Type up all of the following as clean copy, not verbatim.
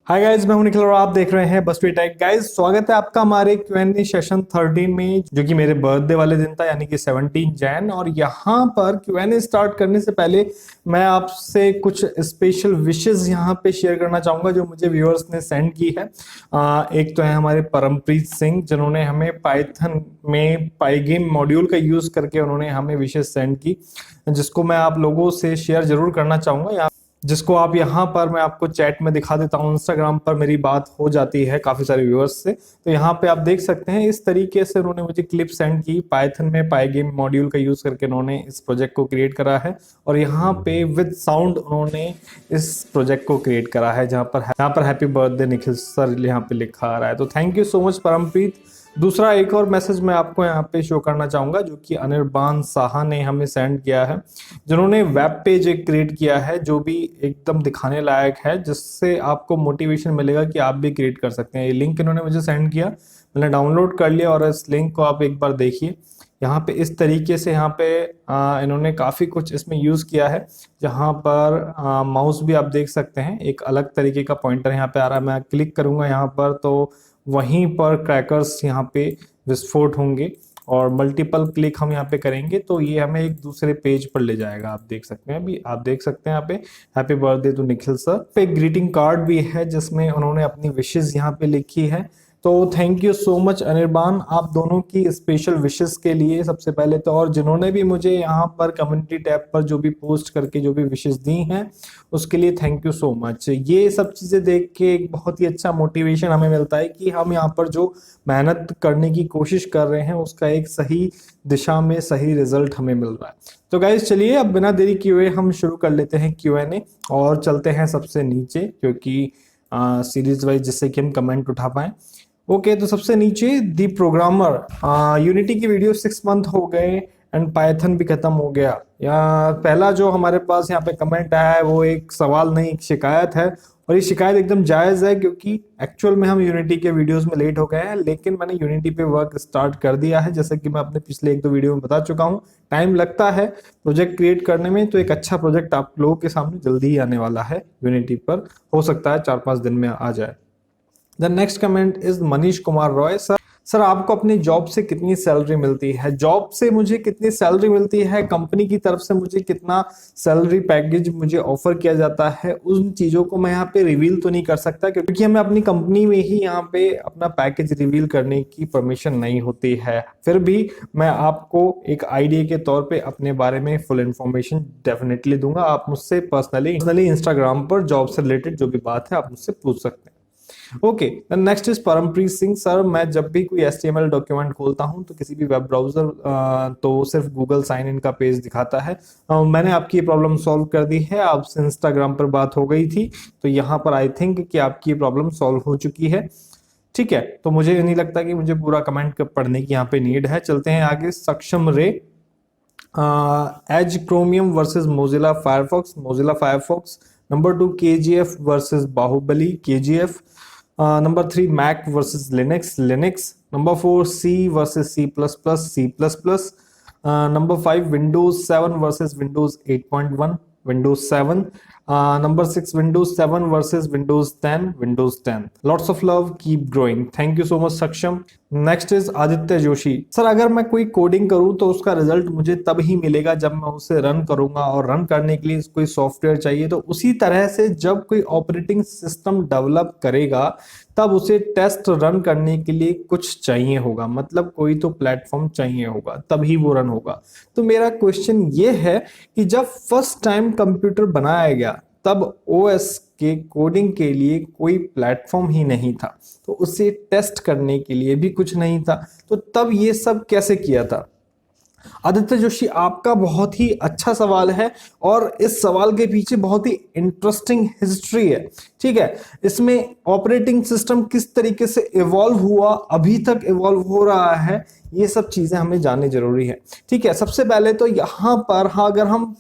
Hi guys, मैं हूं निखिल और आप देख रहे हैं बसवी टेक। गाइस, स्वागत है आपका हमारे Q&A सेशन 13 में, जो कि मेरे बर्थडे वाले दिन था, यानी कि 17 जैन। और यहाँ पर Q&A स्टार्ट करने से पहले मैं आपसे कुछ स्पेशल विशेस यहाँ पे शेयर करना चाहूंगा जो मुझे व्यूअर्स ने सेंड की है। एक तो है हमारे परमप्रीत सिंह, जिन्होंने हमें पाइथन में पाइगेम मॉड्यूल का यूज करके उन्होंने हमें विशेस सेंड की, जिसको मैं आप लोगों से शेयर जरूर करना चाहूंगा, जिसको आप यहाँ पर मैं आपको चैट में दिखा देता हूँ। इंस्टाग्राम पर मेरी बात हो जाती है काफी सारे व्यूअर्स से, तो यहाँ पे आप देख सकते हैं इस तरीके से उन्होंने मुझे क्लिप सेंड की। पाइथन में पाइगेम मॉड्यूल का यूज करके उन्होंने इस प्रोजेक्ट को क्रिएट करा है, और यहाँ पे विद साउंड उन्होंने इस प्रोजेक्ट को क्रिएट करा है, जहाँ पर हैप्पी बर्थडे निखिल सर यहाँ पे लिखा आ रहा है। तो thank you so much Parampreet. दूसरा एक और मैसेज मैं आपको यहाँ पे शो करना चाहूंगा, जो कि अनिर्बान साहा ने हमें सेंड किया है, जिन्होंने वेब पेज एक क्रिएट किया है जो भी एकदम दिखाने लायक है, जिससे आपको मोटिवेशन मिलेगा कि आप भी क्रिएट कर सकते हैं। ये लिंक इन्होंने मुझे सेंड किया, मैंने डाउनलोड कर लिया, और इस लिंक को आप एक बार देखिए। यहाँ पे इस तरीके से यहाँ पे इन्होंने काफ़ी कुछ इसमें यूज़ किया है, जहाँ पर माउस भी आप देख सकते हैं, एक अलग तरीके का पॉइंटर यहाँ पे आ रहा है। मैं क्लिक करूँगा यहाँ पर तो वहीं पर क्रैकर्स यहाँ पे विस्फोट होंगे, और मल्टीपल क्लिक हम यहाँ पे करेंगे तो ये हमें एक दूसरे पेज पर ले जाएगा। आप देख सकते हैं, अभी आप देख सकते हैं यहाँ पे happy birthday to Nikhil sir पे ग्रीटिंग कार्ड भी है, जिसमें उन्होंने अपनी विशेस यहाँ पे लिखी है। तो thank you so much Anirban, आप दोनों की स्पेशल विशेस के लिए सबसे पहले तो, और जिन्होंने भी मुझे यहाँ पर कम्युनिटी टैब पर जो भी पोस्ट करके जो भी विशेस दी हैं उसके लिए थैंक यू सो मच। ये सब चीज़ें देख के एक बहुत ही अच्छा मोटिवेशन हमें मिलता है कि हम यहाँ पर जो मेहनत करने की कोशिश कर रहे हैं उसका एक सही दिशा में सही रिजल्ट हमें मिल रहा है। तो गाइज चलिए अब बिना देरी किए हुए हम शुरू कर लेते हैं Q&A, और चलते हैं सबसे नीचे, क्योंकि सीरीज वाइज जिससे कि हम कमेंट उठा पाएं। ओके, तो सबसे नीचे दी प्रोग्रामर, यूनिटी की वीडियो 6 मंथ हो गए एंड पाइथन भी खत्म हो गया। या पहला जो हमारे पास यहाँ पे कमेंट आया है वो एक सवाल नहीं, एक शिकायत है, और ये शिकायत एकदम जायज है, क्योंकि एक्चुअल में हम यूनिटी के वीडियोस में लेट हो गए हैं, लेकिन मैंने यूनिटी पे वर्क स्टार्ट कर दिया है। जैसे कि मैं अपने पिछले 1-2 वीडियो में बता चुका हूँ, टाइम लगता है प्रोजेक्ट क्रिएट करने में, तो एक अच्छा प्रोजेक्ट आप लोगों के सामने जल्दी ही आने वाला है यूनिटी पर, हो सकता है 4-5 दिन में आ जाए। The next comment is Manish Kumar Roy. Sir आपको अपनी जॉब से कितनी सैलरी मिलती है? जॉब से मुझे कितनी सैलरी मिलती है, कंपनी की तरफ से मुझे कितना सैलरी पैकेज मुझे ऑफर किया जाता है, उन चीजों को मैं यहाँ पे रिवील तो नहीं कर सकता, क्योंकि हमें अपनी कंपनी में ही यहाँ पे अपना पैकेज रिवील करने की परमिशन नहीं होती है। फिर भी मैं आपको एक आइडिया के तौर पे अपने बारे में फुल इंफॉर्मेशन डेफिनेटली दूंगा। आप मुझसे पर्सनली इंस्टाग्राम पर जॉब से रिलेटेड जो भी बात है आप मुझसे पूछ सकते हैं। Okay, next is Parampreet Singh. Sir मैं जब भी कोई HTML डॉक्यूमेंट खोलता हूं तो किसी भी वेब ब्राउजर तो सिर्फ गूगल साइन इन का पेज दिखाता है। मैंने आपकी ये प्रॉब्लम सॉल्व कर दी है, आपसे इंस्टाग्राम पर बात हो गई थी, तो यहाँ पर आई थिंक कि आपकी प्रॉब्लम सॉल्व हो चुकी है। ठीक है, तो मुझे नहीं लगता कि मुझे पूरा कमेंट पढ़ने की यहाँ पे नीड है। चलते हैं आगे। सक्षम रे, Edge Chromium versus Mozilla Firefox. Number 2 KGF versus Baahubali KGF। Number 3 Mac versus Linux. Number 4 C versus C++. Number 5 Windows 7 versus Windows 8.1 Windows 7. Number 6 Windows 7 versus Windows 10. Lots of love, keep growing. Thank you so much Saksham. Next is Aditya Joshi. Sir अगर मैं कोई coding करूं तो उसका result मुझे तब ही मिलेगा जब मैं उसे रन करूंगा, और रन करने के लिए कोई सॉफ्टवेयर चाहिए, तो उसी तरह से जब कोई ऑपरेटिंग सिस्टम डेवलप करेगा तब उसे टेस्ट रन करने के लिए कुछ चाहिए होगा, मतलब कोई तो प्लेटफॉर्म चाहिए होगा, तभी वो रन होगा। तो मेरा क्वेश्चन ये है कि जब फर्स्ट टाइम कंप्यूटर बनाया गया तब OS के कोडिंग के लिए कोई प्लेटफॉर्म ही नहीं था, तो उसे टेस्ट करने के लिए भी कुछ नहीं था, तो तब ये सब कैसे किया था? आदित्य जोशी, आपका बहुत ही अच्छा सवाल है, और इस सवाल के पीछे बहुत ही इंटरेस्टिंग हिस्ट्री है। ठीक है, इसमें ऑपरेटिंग सिस्टम किस तरीके से इवॉल्व हुआ, अभी तक इवॉल्व हो रहा है, ये सब चीजें हमें जाननी जरूरी है। ठीक है, सबसे पहले तो यहाँ पर अगर हम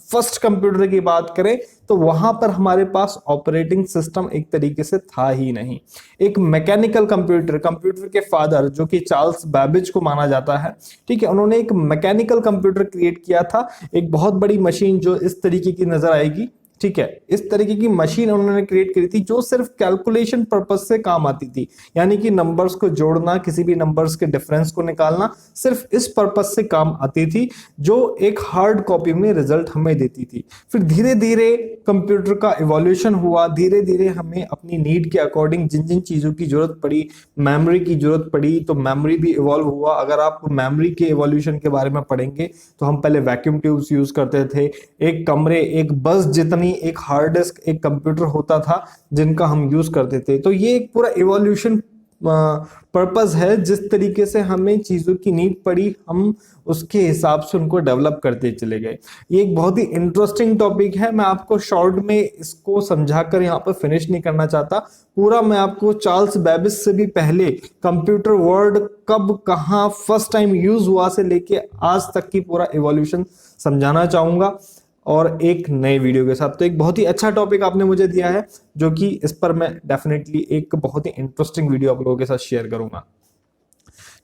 फर्स्ट कंप्यूटर की बात करें तो वहां पर हमारे पास ऑपरेटिंग सिस्टम एक तरीके से था ही नहीं। एक मैकेनिकल कंप्यूटर के फादर जो कि चार्ल्स बैबेज को माना जाता है, ठीक है, उन्होंने एक मैकेनिकल कंप्यूटर क्रिएट किया था, एक बहुत बड़ी मशीन जो इस तरीके की नजर आएगी, ठीक है, इस तरीके की मशीन उन्होंने क्रिएट करी थी जो सिर्फ कैलकुलेशन पर्पस से काम आती थी, यानी कि नंबर्स को जोड़ना, किसी भी नंबर्स के डिफरेंस को निकालना, सिर्फ इस पर्पस से काम आती थी, जो एक हार्ड कॉपी में रिजल्ट हमें देती थी। फिर धीरे धीरे कंप्यूटर का इवोल्यूशन हुआ, धीरे धीरे हमें अपनी नीड के अकॉर्डिंग जिन जिन चीजों की जरूरत पड़ी, मेमोरी की जरूरत पड़ी, तो मेमोरी भी इवॉल्व हुआ। अगर आप मेमोरी के इवोल्यूशन के बारे में पढ़ेंगे तो हम पहले वैक्यूम ट्यूब्स यूज करते थे, एक कमरे, एक बस जितनी एक हार्ड डिस्क, एक कंप्यूटर होता था जिनका हम यूज करते थे। तो ये एक पूरा इवोल्यूशन पर्पस है, जिस तरीके से हमें चीजों की नीड पड़ी हम उसके हिसाब से उनको डेवलप करते चले गए। ये एक बहुत ही इंटरेस्टिंग टॉपिक है, मैं आपको शॉर्ट में इसको समझाकर यहाँ पर फिनिश नहीं करना चाहता। पूरा मैं आपको चार्ल्स बेबिज से भी पहले कंप्यूटर वर्ड कब कहाँ फर्स्ट टाइम यूज हुआ से लेके आज तक की पूरा इवोल्यूशन समझाना चाहूंगा, और एक नए वीडियो के साथ। तो एक बहुत ही अच्छा टॉपिक आपने मुझे दिया है, जो कि इस पर मैं डेफिनेटली एक बहुत ही इंटरेस्टिंग वीडियो आप लोगों के साथ शेयर करूंगा।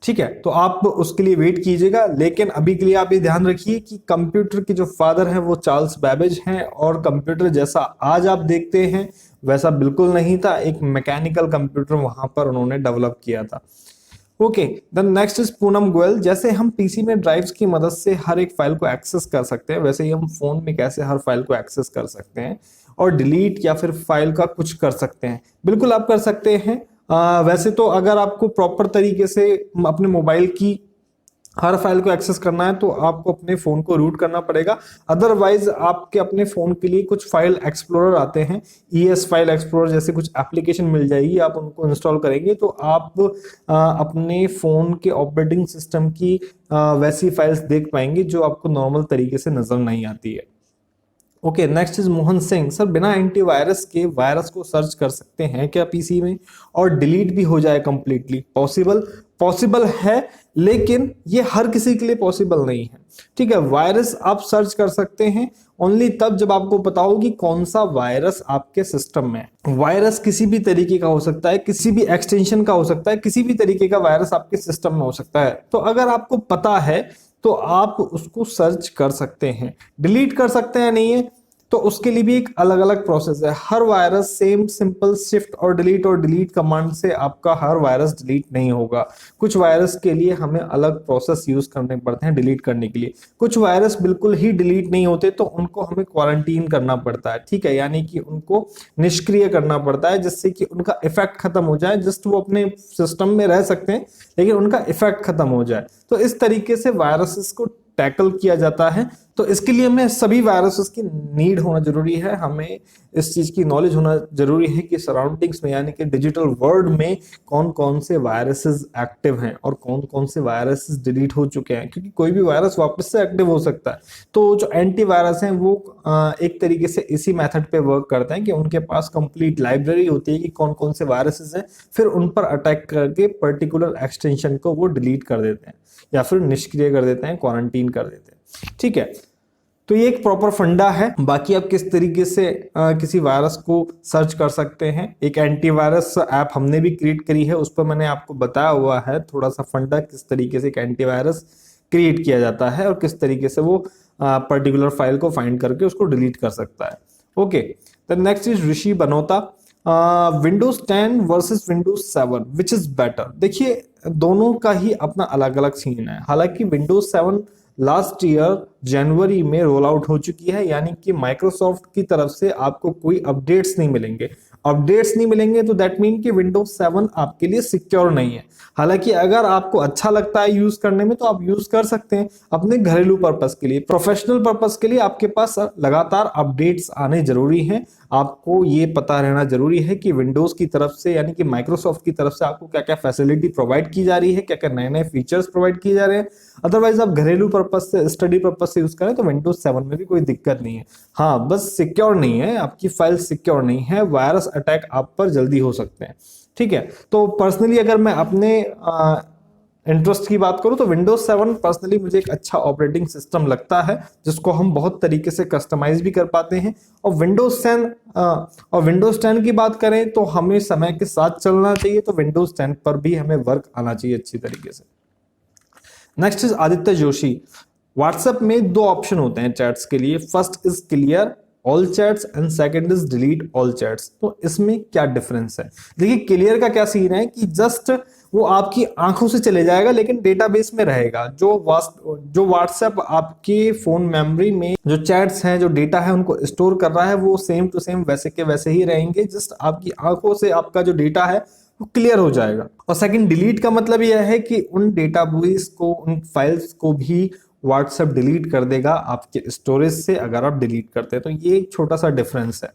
ठीक है, तो आप उसके लिए वेट कीजिएगा, लेकिन अभी के लिए आप ये ध्यान रखिए कि कंप्यूटर के जो फादर हैं वो चार्ल्स बेबेज हैं, और कंप्यूटर जैसा आज आप देखते हैं वैसा बिल्कुल नहीं था। एक मैकेनिकल कंप्यूटर वहां पर उन्होंने डेवलप किया था। Okay, then next is Poonam Goyal. जैसे हम पीसी में ड्राइव्स की मदद से हर एक फाइल को एक्सेस कर सकते हैं, वैसे ही हम फोन में कैसे हर फाइल को एक्सेस कर सकते हैं और डिलीट या फिर फाइल का कुछ कर सकते हैं। बिल्कुल आप कर सकते हैं। वैसे तो अगर आपको प्रॉपर तरीके से अपने मोबाइल की हर फाइल को एक्सेस करना है तो आपको अपने फोन को रूट करना पड़ेगा। अदरवाइज आपके अपने फोन के लिए कुछ फाइल एक्सप्लोरर आते हैं, ES फाइल एक्सप्लोरर जैसे कुछ एप्लीकेशन मिल जाएगी, आप उनको इंस्टॉल करेंगे तो आप अपने फोन के ऑपरेटिंग सिस्टम की वैसी फाइल्स देख पाएंगे जो आपको नॉर्मल तरीके से नजर नहीं आती है। Okay, next is Mohan Singh. Sir, बिना एंटीवायरस के वायरस को सर्च कर सकते हैं क्या पीसी में और डिलीट भी हो जाए कंप्लीटली? पॉसिबल है, लेकिन ये हर किसी के लिए पॉसिबल नहीं है। ठीक है, वायरस आप सर्च कर सकते हैं ओनली तब जब आपको पता हो कि कौन सा वायरस आपके सिस्टम में है। वायरस किसी भी तरीके का हो सकता है, किसी भी एक्सटेंशन का हो सकता है, किसी भी तरीके का वायरस आपके सिस्टम में हो सकता है। तो अगर आपको पता है तो आप उसको सर्च कर सकते हैं। डिलीट कर सकते हैं नहीं है तो उसके लिए भी एक अलग अलग प्रोसेस है। हर वायरस सेम सिंपल शिफ्ट और डिलीट कमांड से आपका हर वायरस डिलीट नहीं होगा। कुछ वायरस के लिए हमें अलग प्रोसेस यूज करने पड़ते हैं डिलीट करने के लिए। कुछ वायरस बिल्कुल ही डिलीट नहीं होते तो उनको हमें क्वारंटीन करना पड़ता है। ठीक है, यानी कि उनको निष्क्रिय करना पड़ता है जिससे कि उनका इफेक्ट खत्म हो जाए। जस्ट वो अपने सिस्टम में रह सकते हैं लेकिन उनका इफेक्ट खत्म हो जाए। तो इस तरीके से वायरसेस को टैकल किया जाता है। तो इसके लिए हमें सभी वायरसेस की नीड होना जरूरी है, हमें इस चीज की नॉलेज होना जरूरी है कि सराउंडिंग्स में यानी कि डिजिटल वर्ल्ड में कौन कौन से वायरसेस एक्टिव हैं और कौन कौन से वायरसेस डिलीट हो चुके हैं, क्योंकि कोई भी वायरस वापस से एक्टिव हो सकता है। तो जो एंटीवायरस हैं वो एक तरीके से इसी मेथड पे वर्क करते हैं कि उनके पास कंप्लीट लाइब्रेरी होती है कि कौन कौन से वायरसेस हैं, फिर उन पर अटैक करके पर्टिकुलर एक्सटेंशन को वो डिलीट कर देते हैं या फिर निष्क्रिय कर देते हैं, क्वारंटीन कर देते हैं। ठीक है, तो ये एक प्रॉपर फंडा है। बाकी आप किस तरीके से किसी वायरस को सर्च कर सकते हैं, एक एंटीवायरस ऐप हमने भी क्रिएट करी है, उस पर मैंने आपको बताया हुआ है थोड़ा सा फंडा, किस तरीके से एक एंटीवायरस क्रिएट किया जाता है और किस तरीके से वो पर्टिकुलर फाइल को फाइंड करके उसको डिलीट कर सकता है। Okay, the next is Rishi Banota. Windows 10 versus Windows 7 which is better? देखिए, दोनों का ही अपना अलग अलग सीन है। हालांकि विंडोज 7 लास्ट ईयर जनवरी में रोल आउट हो चुकी है, यानी कि माइक्रोसॉफ्ट की तरफ से आपको कोई अपडेट्स नहीं मिलेंगे। अपडेट्स नहीं मिलेंगे तो दैट मीन कि विंडोज 7 आपके लिए सिक्योर नहीं है। हालांकि अगर आपको अच्छा लगता है यूज करने में तो आप यूज कर सकते हैं अपने घरेलू पर्पस के लिए। प्रोफेशनल पर्पस के लिए आपके पास लगातार अपडेट्स आने जरूरी हैं। आपको ये पता रहना जरूरी है कि विंडोज की तरफ से यानी कि माइक्रोसॉफ्ट की तरफ से आपको क्या क्या फैसिलिटी प्रोवाइड की जा रही है, क्या क्या नए नए फीचर्स प्रोवाइड किए जा रहे हैं। अदरवाइज आप घरेलू पर्पस से, स्टडी पर्पस से यूज करें तो विंडोज 7 में भी कोई दिक्कत नहीं है। हाँ, बस सिक्योर नहीं है, आपकी फाइल सिक्योर नहीं है, वायरस अटैक आप पर जल्दी हो सकते हैं। ठीक है, तो पर्सनली अगर मैं अपने इंटरेस्ट की बात करूं तो विंडोज 7 पर्सनली मुझे एक अच्छा ऑपरेटिंग सिस्टम लगता है जिसको हम बहुत तरीके से कस्टमाइज भी कर पाते हैं। और विंडोज 10 की बात करें तो हमें समय के साथ चलना चाहिए, तो विंडोज 10 पर भी हमें वर्क आना चाहिए अच्छी तरीके से। Next is Aditya Joshi. WhatsApp में 2 ऑप्शन होते हैं चैट्स के लिए, first is clear all chats and second is delete all chats. तो इसमें क्या डिफरेंस है? देखिए क्लियर का क्या सीन है कि जस्ट वो आपकी आंखों से चले जाएगा लेकिन डेटाबेस में रहेगा। जो व्हाट्सएप आपके फोन मेमोरी में जो चैट्स हैं, जो डेटा है उनको स्टोर कर रहा है, वो सेम टू सेम वैसे के वैसे ही रहेंगे। जस्ट आपकी आंखों से आपका जो डेटा है वो क्लियर हो जाएगा। और सेकंड डिलीट का मतलब यह है कि उन डेटाबेस को, उन फाइल्स को भी व्हाट्सएप डिलीट कर देगा आपके स्टोरेज से अगर आप डिलीट करते हैं। तो ये एक छोटा सा डिफरेंस है।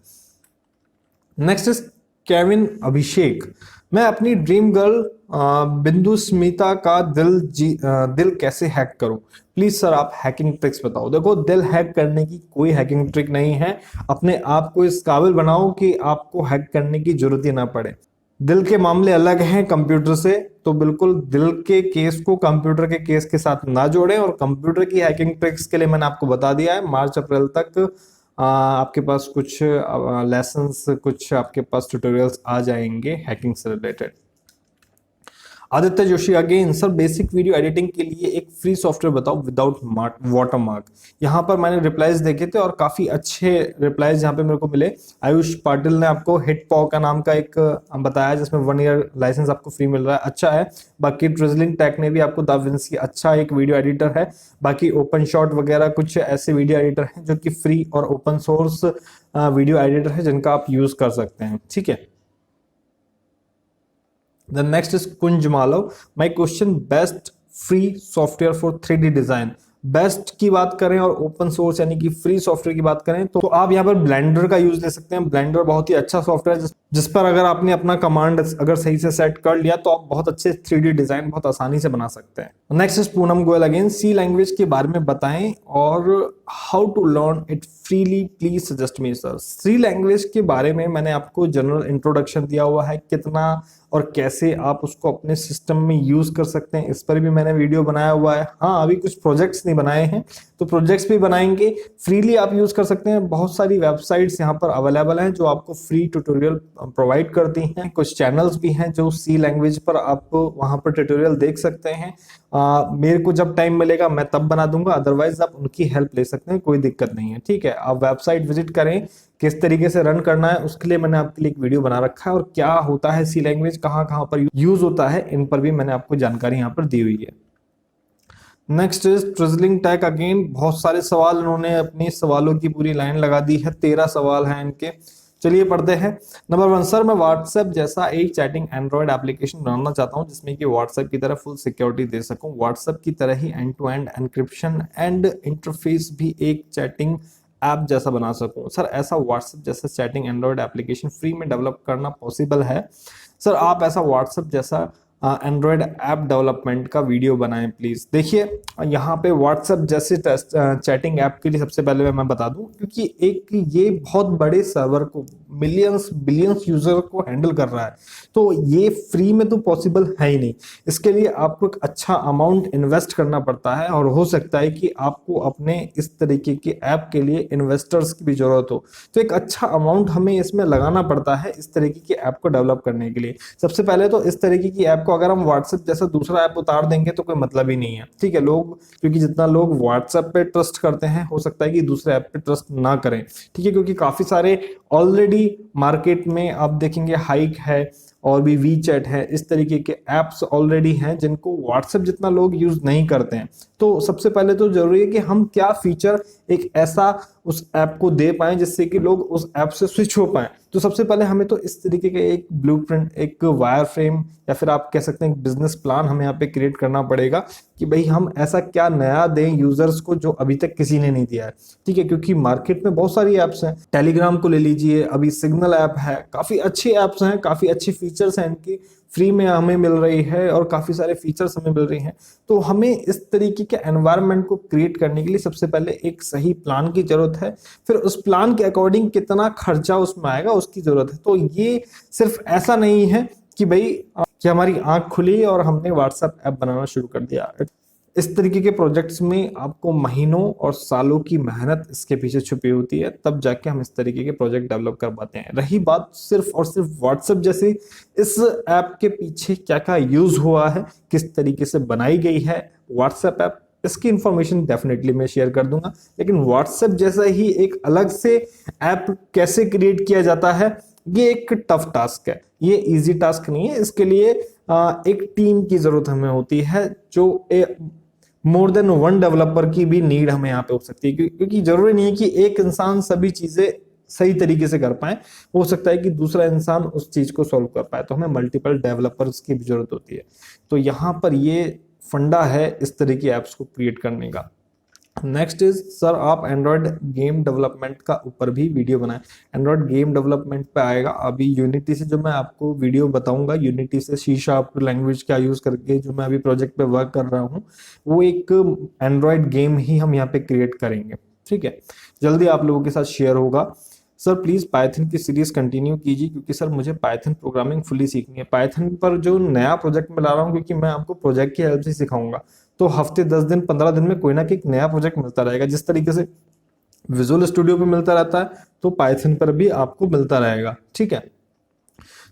नेक्स्ट इज केविन अभिषेक। मैं अपनी ड्रीम गर्ल बिंदु स्मिता का दिल कैसे हैक करूं? प्लीज सर आप हैकिंग ट्रिक्स बताओ। देखो दिल हैक करने की कोई हैकिंग ट्रिक नहीं है। अपने आप को इस काबिल बनाओ कि आपको हैक करने की जरूरत ही ना पड़े। दिल के मामले अलग हैं कंप्यूटर से, तो बिल्कुल दिल के केस को कंप्यूटर के केस के साथ ना जोड़ें। और कंप्यूटर की हैकिंग ट्रिक्स के लिए मैंने आपको बता दिया है। मार्च अप्रैल तक आपके पास कुछ लेसन्स, कुछ आपके पास ट्यूटोरियल्स आ जाएंगे हैकिंग से related. Aditya Joshi again, sir basic video editing के लिए एक फ्री सॉफ्टवेयर बताओ विदाउट वाटरमार्क। यहाँ पर मैंने रिप्लाईज देखे थे और काफी अच्छे रिप्लाईज यहाँ पे मेरे को मिले। आयुष पाटिल ने आपको हिटपॉ का नाम का एक बताया जिसमें 1 ईयर लाइसेंस आपको फ्री मिल रहा है, अच्छा है। बाकी ट्रिजलिंग टेक ने भी आपको दाविंसी अच्छा एक वीडियो एडिटर है। बाकी ओपन शॉट वगैरह कुछ ऐसे वीडियो एडिटर हैं जो कि फ्री और ओपन सोर्स वीडियो एडिटर है जिनका आप यूज कर सकते हैं, ठीक है। The next is Kunj Malav. My question, best free software for 3D design. Best की बात करें और ओपन सोर्स यानी कि फ्री सॉफ्टवेयर की बात करें तो आप यहाँ पर ब्लेंडर का यूज ले सकते हैं। ब्लेंडर बहुत ही अच्छा सॉफ्टवेयर है जिस पर अगर आपने अपना कमांड अगर सही से सेट कर लिया तो आप बहुत अच्छे 3D डिजाइन बहुत आसानी से बना सकते हैं। Next is Poonam Goyal again, C language के बारे में बताएं और how to learn it freely, please suggest me sir. C language के बारे में मैंने आपको जनरल इंट्रोडक्शन दिया हुआ है, कितना और कैसे आप उसको अपने सिस्टम में यूज कर सकते हैं इस पर भी मैंने वीडियो बनाया हुआ है। हाँ अभी कुछ प्रोजेक्ट्स नहीं बनाए हैं तो प्रोजेक्ट्स भी बनाएंगे। फ्रीली आप यूज कर सकते हैं। बहुत सारी वेबसाइट्स यहाँ पर अवेलेबल हैं जो आपको फ्री ट्यूटोरियल प्रोवाइड करती हैं। कुछ चैनल्स भी हैं जो सी लैंग्वेज पर आप वहां पर ट्यूटोरियल देख सकते हैं। मेरे को जब टाइम मिलेगा मैं तब बना दूंगा, अदरवाइज आप उनकी हेल्प ले सकते हैं, कोई दिक्कत नहीं है, ठीक है। आप वेबसाइट विजिट करें, किस तरीके से रन करना है उसके लिए मैंने आपके लिए एक वीडियो बना रखा है। और क्या होता है सी लैंग्वेज, कहाँ कहाँ पर यूज होता है, इन पर भी मैंने आपको जानकारी यहाँ पर दी हुई है। नेक्स्ट इज ट्रिजलिंग टैग अगेन, बहुत सारे सवाल इन्होंने अपनी सवालों की पूरी लाइन लगा दी है, 13 सवाल हैं इनके। चलिए पढ़ते हैं। नंबर 1, सर मैं व्हाट्सएप जैसा एक चैटिंग एंड्रॉइड एप्लीकेशन बनाना चाहता हूं जिसमें कि व्हाट्सएप की तरह फुल सिक्योरिटी दे सकूं, व्हाट्सएप की तरह ही end to end encryption and interface भी एक चैटिंग ऐप जैसा बना सकूं। सर ऐसा व्हाट्सएप जैसा चैटिंग एंड्रॉइड एप्लीकेशन फ्री में डेवलप करना पॉसिबल है? सर आप ऐसा व्हाट्सएप जैसा एंड्रॉइड ऐप डेवलपमेंट का वीडियो बनाएं प्लीज। देखिए यहाँ पे व्हाट्सएप जैसे चैटिंग ऐप के लिए सबसे पहले मैं बता दूं, क्योंकि एक ये बहुत बड़े सर्वर को मिलियंस बिलियंस यूजर को हैंडल कर रहा है, तो ये फ्री में तो पॉसिबल है ही नहीं। इसके लिए आपको एक अच्छा अमाउंट इन्वेस्ट करना पड़ता है और हो सकता है कि आपको अपने इस तरीके के ऐप के लिए इन्वेस्टर्स की भी जरूरत हो। तो एक अच्छा अमाउंट हमें इसमें लगाना पड़ता है इस तरीके की ऐप को डेवलप करने के लिए। सबसे पहले तो इस तरीके की ऐप अगर हम व्हाट्सएप जैसा दूसरा ऐप उतार देंगे तो कोई मतलब ही नहीं है, ठीक है। लोग क्योंकि जितना लोग व्हाट्सएप पे ट्रस्ट करते हैं हो सकता है कि दूसरे ऐप पे ट्रस्ट ना करें, ठीक है, क्योंकि काफी सारे ऑलरेडी मार्केट में आप देखेंगे हाइक है और भी वी चैट है, इस तरीके के एप्स ऑलरेडी हैं जिनको व्हाट्सएप जितना लोग यूज नहीं करते हैं। तो सबसे पहले तो जरूरी है कि हम क्या फीचर एक ऐसा उस ऐप को दे पाएं जिससे कि लोग उस ऐप से स्विच हो पाएं। तो सबसे पहले हमें तो इस तरीके के एक ब्लूप्रिंट, एक वायर फ्रेम या फिर आप कह सकते हैं एक बिजनेस प्लान हमें यहाँ पे क्रिएट करना पड़ेगा कि भाई हम ऐसा क्या नया दें यूजर्स को जो अभी तक किसी ने नहीं दिया है, ठीक है। क्योंकि मार्केट में बहुत सारी एप्स हैं, टेलीग्राम को ले लीजिए, अभी सिग्नल ऐप है, काफी अच्छी एप्स हैं, काफी अच्छी फीचर्स हैं इनकी, फ्री में हमें मिल रही है और काफी सारे फीचर्स हमें मिल रही हैं। तो हमें इस तरीके के एनवायरनमेंट को क्रिएट करने के लिए सबसे पहले एक सही प्लान की जरूरत है, फिर उस प्लान के अकॉर्डिंग कितना खर्चा उसमें आएगा उसकी जरूरत है। तो ये सिर्फ ऐसा नहीं है कि भाई कि हमारी आंख खुली और हमने व्हाट्सएप ऐप बनाना शुरू कर दिया। इस तरीके के प्रोजेक्ट्स में आपको महीनों और सालों की मेहनत इसके पीछे छुपी होती है, तब जाके हम इस तरीके के प्रोजेक्ट डेवलप कर पाते हैं। रही बात सिर्फ और सिर्फ व्हाट्सएप जैसे इस ऐप के पीछे क्या क्या यूज हुआ है, किस तरीके से बनाई गई है व्हाट्सएप ऐप, इसकी इंफॉर्मेशन डेफिनेटली मैं शेयर कर दूंगा। लेकिन व्हाट्सएप जैसा ही एक अलग से ऐप कैसे क्रिएट किया जाता है, ये एक टफ टास्क है, ये इजी टास्क नहीं है। इसके लिए एक टीम की जरूरत हमें होती है, जो मोर देन वन डेवलपर की भी नीड हमें यहाँ पे हो सकती है, क्योंकि जरूरी नहीं है कि एक इंसान सभी चीजें सही तरीके से कर पाए, हो सकता है कि दूसरा इंसान उस चीज को सॉल्व कर पाए, तो हमें मल्टीपल डेवलपर्स की भी जरूरत होती है। तो यहाँ पर ये फंडा है इस तरह की एप्स को क्रिएट करने का। नेक्स्ट इज सर, आप एंड्रॉयड गेम डेवलपमेंट का ऊपर भी वीडियो बनाएं। एंड्रॉयड गेम डेवलपमेंट पे आएगा। अभी यूनिटी से जो मैं आपको वीडियो बताऊंगा, यूनिटी से सी शार्प लैंग्वेज का यूज करके जो मैं अभी प्रोजेक्ट पे वर्क कर रहा हूँ, वो एक एंड्रॉयड गेम ही हम यहाँ पे क्रिएट करेंगे। ठीक है, जल्दी आप लोगों के साथ शेयर होगा। सर प्लीज पाइथन की सीरीज कंटिन्यू कीजिए, क्योंकि सर मुझे पाइथन प्रोग्रामिंग फुली सीखनी है। पाइथन पर जो नया प्रोजेक्ट में ला रहा हूँ, क्योंकि मैं आपको प्रोजेक्ट की हेल्प से सिखाऊंगा, तो हफ्ते 10 दिन 15 दिन में कोई ना कोई नया प्रोजेक्ट मिलता रहेगा। जिस तरीके से विजुअल स्टूडियो पे मिलता रहता है, तो पाइथन पर भी आपको मिलता रहेगा। ठीक है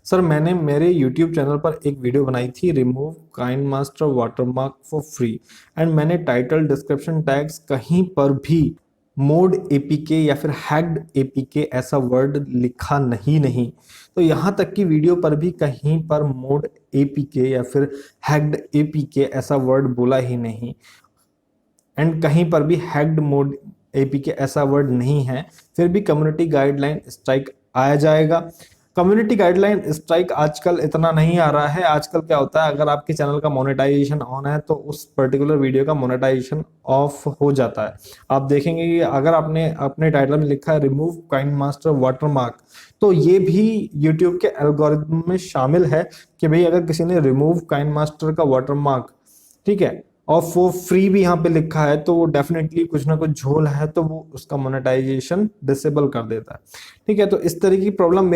सर, मैंने मेरे YouTube चैनल पर एक वीडियो बनाई थी, remove KineMaster watermark for free, and मैंने टाइटल डिस्क्रिप्शन टैग्स कहीं पर भी मोड एपीके या फिर हैक्ड एपीके ऐसा वर्ड लिखा नहीं। तो यहाँ तक कि वीडियो पर भी कहीं पर मोड एपीके या फिर हैक्ड एपीके ऐसा वर्ड बोला ही नहीं, एंड कहीं पर भी हैक्ड मोड एपीके ऐसा वर्ड नहीं है। फिर भी कम्युनिटी गाइडलाइन स्ट्राइक आया जाएगा। कम्युनिटी गाइडलाइन स्ट्राइक आजकल इतना नहीं आ रहा है। आजकल क्या होता है, अगर आपके चैनल का मोनेटाइजेशन ऑन है तो उस पर्टिकुलर वीडियो का मोनेटाइजेशन ऑफ हो जाता है। आप देखेंगे कि अगर आपने अपने टाइटल में लिखा है रिमूव काइनमास्टर वाटरमार्क, तो ये भी यूट्यूब के एल्गोरिथम में शामिल है कि भाई अगर किसी ने रिमूव काइनमास्टर का वाटरमार्क, ठीक है, और वो फ्री भी यहाँ पे लिखा है, तो वो डेफिनेटली कुछ ना कुछ झोल है, तो वो उसका मोनेटाइजेशन डिसेबल कर देता है। ठीक है, तो इस तरह की प्रॉब्लम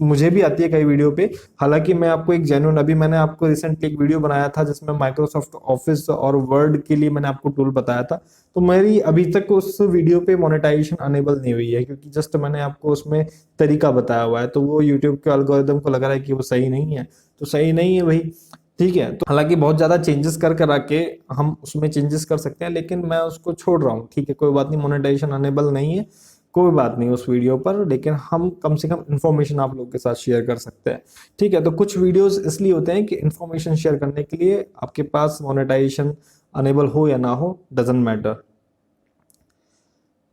मुझे भी आती है कई वीडियो पे। हालांकि मैं आपको एक जेन्युइन, अभी मैंने आपको रिसेंटली एक वीडियो बनाया था जिसमें माइक्रोसॉफ्ट ऑफिस और वर्ड के लिए मैंने आपको टूल बताया था, तो मेरी अभी तक उस वीडियो पे मोनेटाइजेशन अनेबल नहीं हुई है, क्योंकि जस्ट मैंने आपको उसमें तरीका बताया हुआ है। तो वो यूट्यूब के एल्गोरिथम को लग रहा है कि वो सही नहीं है, तो सही नहीं है भाई। ठीक है, तो हालांकि बहुत ज्यादा चेंजेस कर करा के हम उसमें चेंजेस कर सकते हैं, लेकिन मैं उसको छोड़ रहा हूँ। ठीक है, कोई बात नहीं, मोनेटाइजेशन अनेबल नहीं है, कोई बात नहीं उस वीडियो पर, लेकिन हम कम से कम इन्फॉर्मेशन आप लोगों के साथ शेयर कर सकते हैं। ठीक है, तो कुछ वीडियोस इसलिए होते हैं कि इन्फॉर्मेशन शेयर करने के लिए, आपके पास मोनेटाइजेशन अनेबल हो या ना हो, doesn't matter.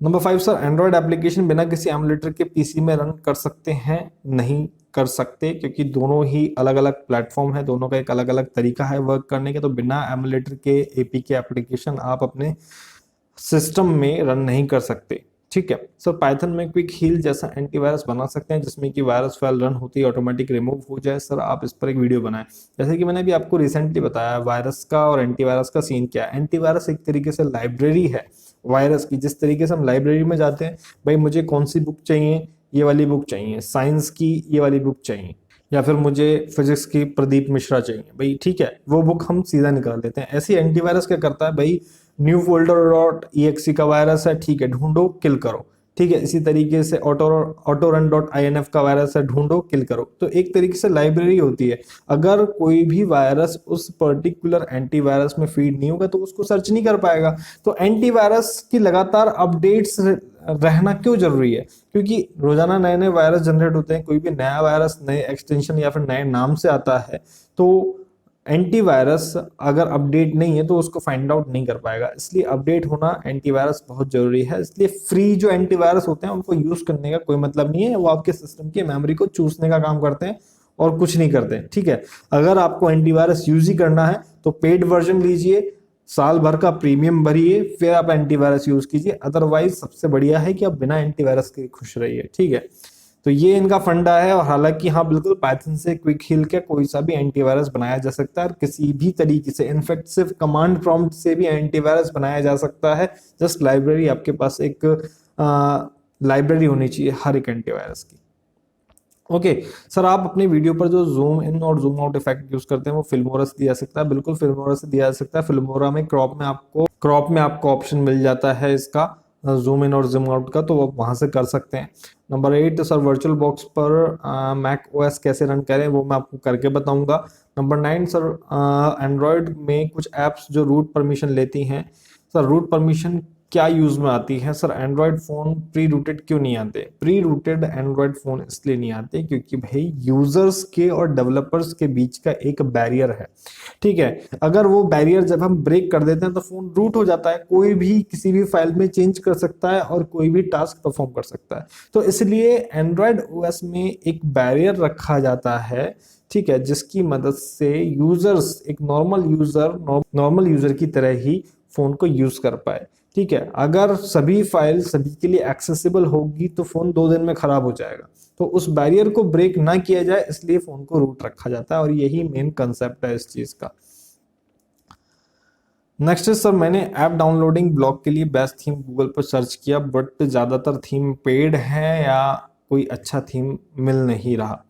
Number 5 sir, Android application बिना किसी एमुलेटर के पीसी में रन कर सकते हैं? नहीं कर सकते, क्योंकि दोनों ही अलग अलग प्लेटफॉर्म है, दोनों का एक अलग अलग तरीका है वर्क करने के। तो बिना एमुलेटर के एपीके एप्लीकेशन आप अपने सिस्टम में रन नहीं कर सकते। ठीक है सर, पाइथन में क्विक हील जैसा एंटीवायरस बना सकते हैं जिसमें कि वायरस फाइल रन होती है ऑटोमेटिक रिमूव हो जाए? सर आप इस पर एक वीडियो बनाएं। जैसे कि मैंने अभी आपको रिसेंटली बताया, वायरस का और एंटीवायरस का सीन क्या है। एंटीवायरस एक तरीके से लाइब्रेरी है वायरस की। जिस तरीके से हम लाइब्रेरी में जाते हैं, भाई मुझे कौन सी बुक चाहिए, ये वाली बुक चाहिए, साइंस की ये वाली बुक चाहिए, या फिर मुझे फिजिक्स की प्रदीप मिश्रा चाहिए, भाई ठीक है, वो बुक हम सीधा निकाल देते हैं। ऐसे एंटीवायरस क्या करता है, भाई न्यू फोल्डर डॉट exe का वायरस है, ठीक है, ढूंढो किल करो। ठीक है, इसी तरीके से ऑटो रन डॉट inf का वायरस है, ढूंढो किल करो। तो एक तरीके से लाइब्रेरी होती है। अगर कोई भी वायरस उस पर्टिकुलर एंटीवायरस में फीड नहीं होगा तो उसको सर्च नहीं कर पाएगा। तो एंटीवायरस की लगातार अपडेट्स रहना क्यों जरूरी है? क्योंकि रोजाना नए नए वायरस जनरेट होते हैं। कोई भी नया वायरस नए एक्सटेंशन या फिर नए नाम से आता है, तो एंटीवायरस अगर अपडेट नहीं है तो उसको फाइंड आउट नहीं कर पाएगा। इसलिए अपडेट होना एंटीवायरस बहुत जरूरी है। इसलिए फ्री जो एंटीवायरस होते हैं उनको यूज करने का कोई मतलब नहीं है, वो आपके सिस्टम की मेमोरी को चूसने का काम करते हैं और कुछ नहीं करते। ठीक है, अगर आपको एंटीवायरस यूज ही करना है तो पेड वर्जन लीजिए, साल भर का प्रीमियम भरिए, फिर आप एंटीवायरस यूज कीजिए। अदरवाइज सबसे बढ़िया है कि आप बिना एंटीवायरस के खुश रहिए। ठीक है, तो ये इनका फंडा है। और हालांकि हाँ बिल्कुल, पाइथन से क्विक हील के कोई सा भी एंटीवायरस बनाया जा सकता है, और किसी भी तरीके से, इनफैक्ट सिर्फ कमांड प्रॉम्प्ट से भी एंटीवायरस बनाया जा सकता है। जस्ट लाइब्रेरी, आपके पास एक लाइब्रेरी होनी चाहिए हर एक एंटीवायरस की। ओके सर, आप अपने वीडियो पर जो जूम इन और जूम आउट इफेक्ट यूज करते हैं वो फिल्मोरा से दिया जा सकता है? बिल्कुल, फिल्मोरा से दिया जा सकता है। फिल्मोरा में क्रॉप में आपको ऑप्शन मिल जाता है इसका जूम इन और जूम आउट का, तो आप वहां से कर सकते हैं। नंबर 8 सर, वर्चुअल बॉक्स पर मैक ओएस कैसे रन करें, वो मैं आपको करके बताऊंगा। नंबर 9 सर, एंड्रॉयड में कुछ एप्स जो रूट परमिशन लेती हैं सर रूट परमिशन क्या यूज में आती है? Sir Android phone pre rooted क्यों नहीं आते? प्री रूटेड एंड्रॉयड फोन इसलिए नहीं आते क्योंकि भाई यूजर्स के और डेवलपर्स के बीच का एक बैरियर है, ठीक है। अगर वो बैरियर जब हम ब्रेक कर देते हैं तो फोन रूट हो जाता है, कोई भी किसी भी फाइल में चेंज कर सकता है और कोई भी टास्क परफॉर्म कर सकता है। तो इसलिए एंड्रॉयड ओएस में एक बैरियर रखा जाता है, ठीक है, जिसकी मदद से यूजर्स, एक नॉर्मल यूजर की तरह ही फोन को यूज कर पाए, ठीक है। अगर सभी फाइल सभी के लिए एक्सेसिबल होगी तो फोन 2 दिन में खराब हो जाएगा। तो उस बैरियर को ब्रेक ना किया जाए इसलिए फोन को रूट रखा जाता है और यही मेन कंसेप्ट है इस चीज का। नेक्स्ट सर, मैंने ऐप डाउनलोडिंग ब्लॉग के लिए बेस्ट थीम गूगल पर सर्च किया बट ज्यादातर थीम पेड है या कोई अच्छा थीम मिल नहीं रहा,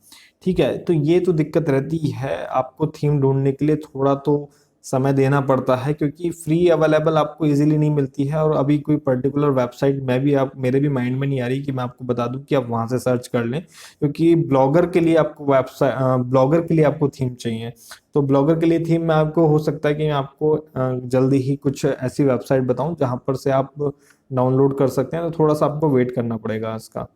ठीक है। तो ये तो दिक्कत रहती है, आपको थीम ढूंढने के लिए थोड़ा तो समय देना पड़ता है क्योंकि फ्री अवेलेबल आपको इजीली नहीं मिलती है। और अभी कोई पर्टिकुलर वेबसाइट मेरे भी माइंड में नहीं आ रही कि मैं आपको बता दूं कि आप वहां से सर्च कर लें, क्योंकि ब्लॉगर के लिए आपको थीम चाहिए। तो ब्लॉगर के लिए थीम में आपको हो सकता है कि मैं आपको जल्दी ही कुछ ऐसी वेबसाइट बताऊं जहां पर से आप डाउनलोड कर सकते हैं। तो थोड़ा सा आपको वेट करना पड़ेगा इसका।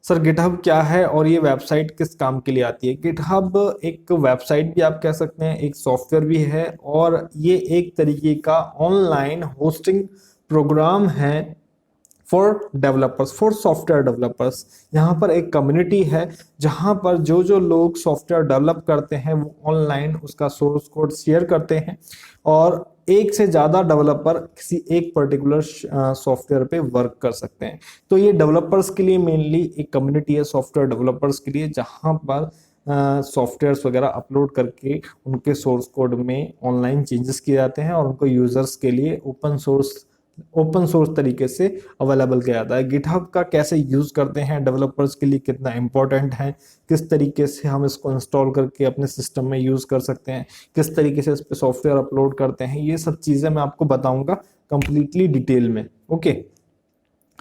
सर गिटहब क्या है और ये वेबसाइट किस काम के लिए आती है? गिटहब एक वेबसाइट भी आप कह सकते हैं, एक सॉफ्टवेयर भी है और ये एक तरीके का ऑनलाइन होस्टिंग प्रोग्राम है for developers, for software developers. यहाँ पर एक कम्युनिटी है जहाँ पर जो जो लोग सॉफ्टवेयर डेवलप करते हैं वो ऑनलाइन उसका सोर्स कोड शेयर करते हैं और एक से ज्यादा डेवलपर किसी एक पर्टिकुलर सॉफ्टवेयर पे वर्क कर सकते हैं। तो ये डेवलपर्स के लिए मेनली एक कम्युनिटी है, सॉफ्टवेयर डेवलपर्स के लिए, जहां पर सॉफ्टवेयर्स वगैरह अपलोड करके उनके सोर्स कोड में ऑनलाइन चेंजेस किए जाते हैं और उनको यूजर्स के लिए ओपन सोर्स तरीके से अवेलेबल किया जाता है। गिटहब का कैसे यूज करते हैं, डेवलपर्स के लिए कितना इंपॉर्टेंट है, किस तरीके से हम इसको इंस्टॉल करके अपने सिस्टम में यूज कर सकते हैं, किस तरीके से इस पे सॉफ्टवेयर अपलोड करते हैं, ये सब चीजें मैं आपको बताऊंगा कंप्लीटली डिटेल में। ओके।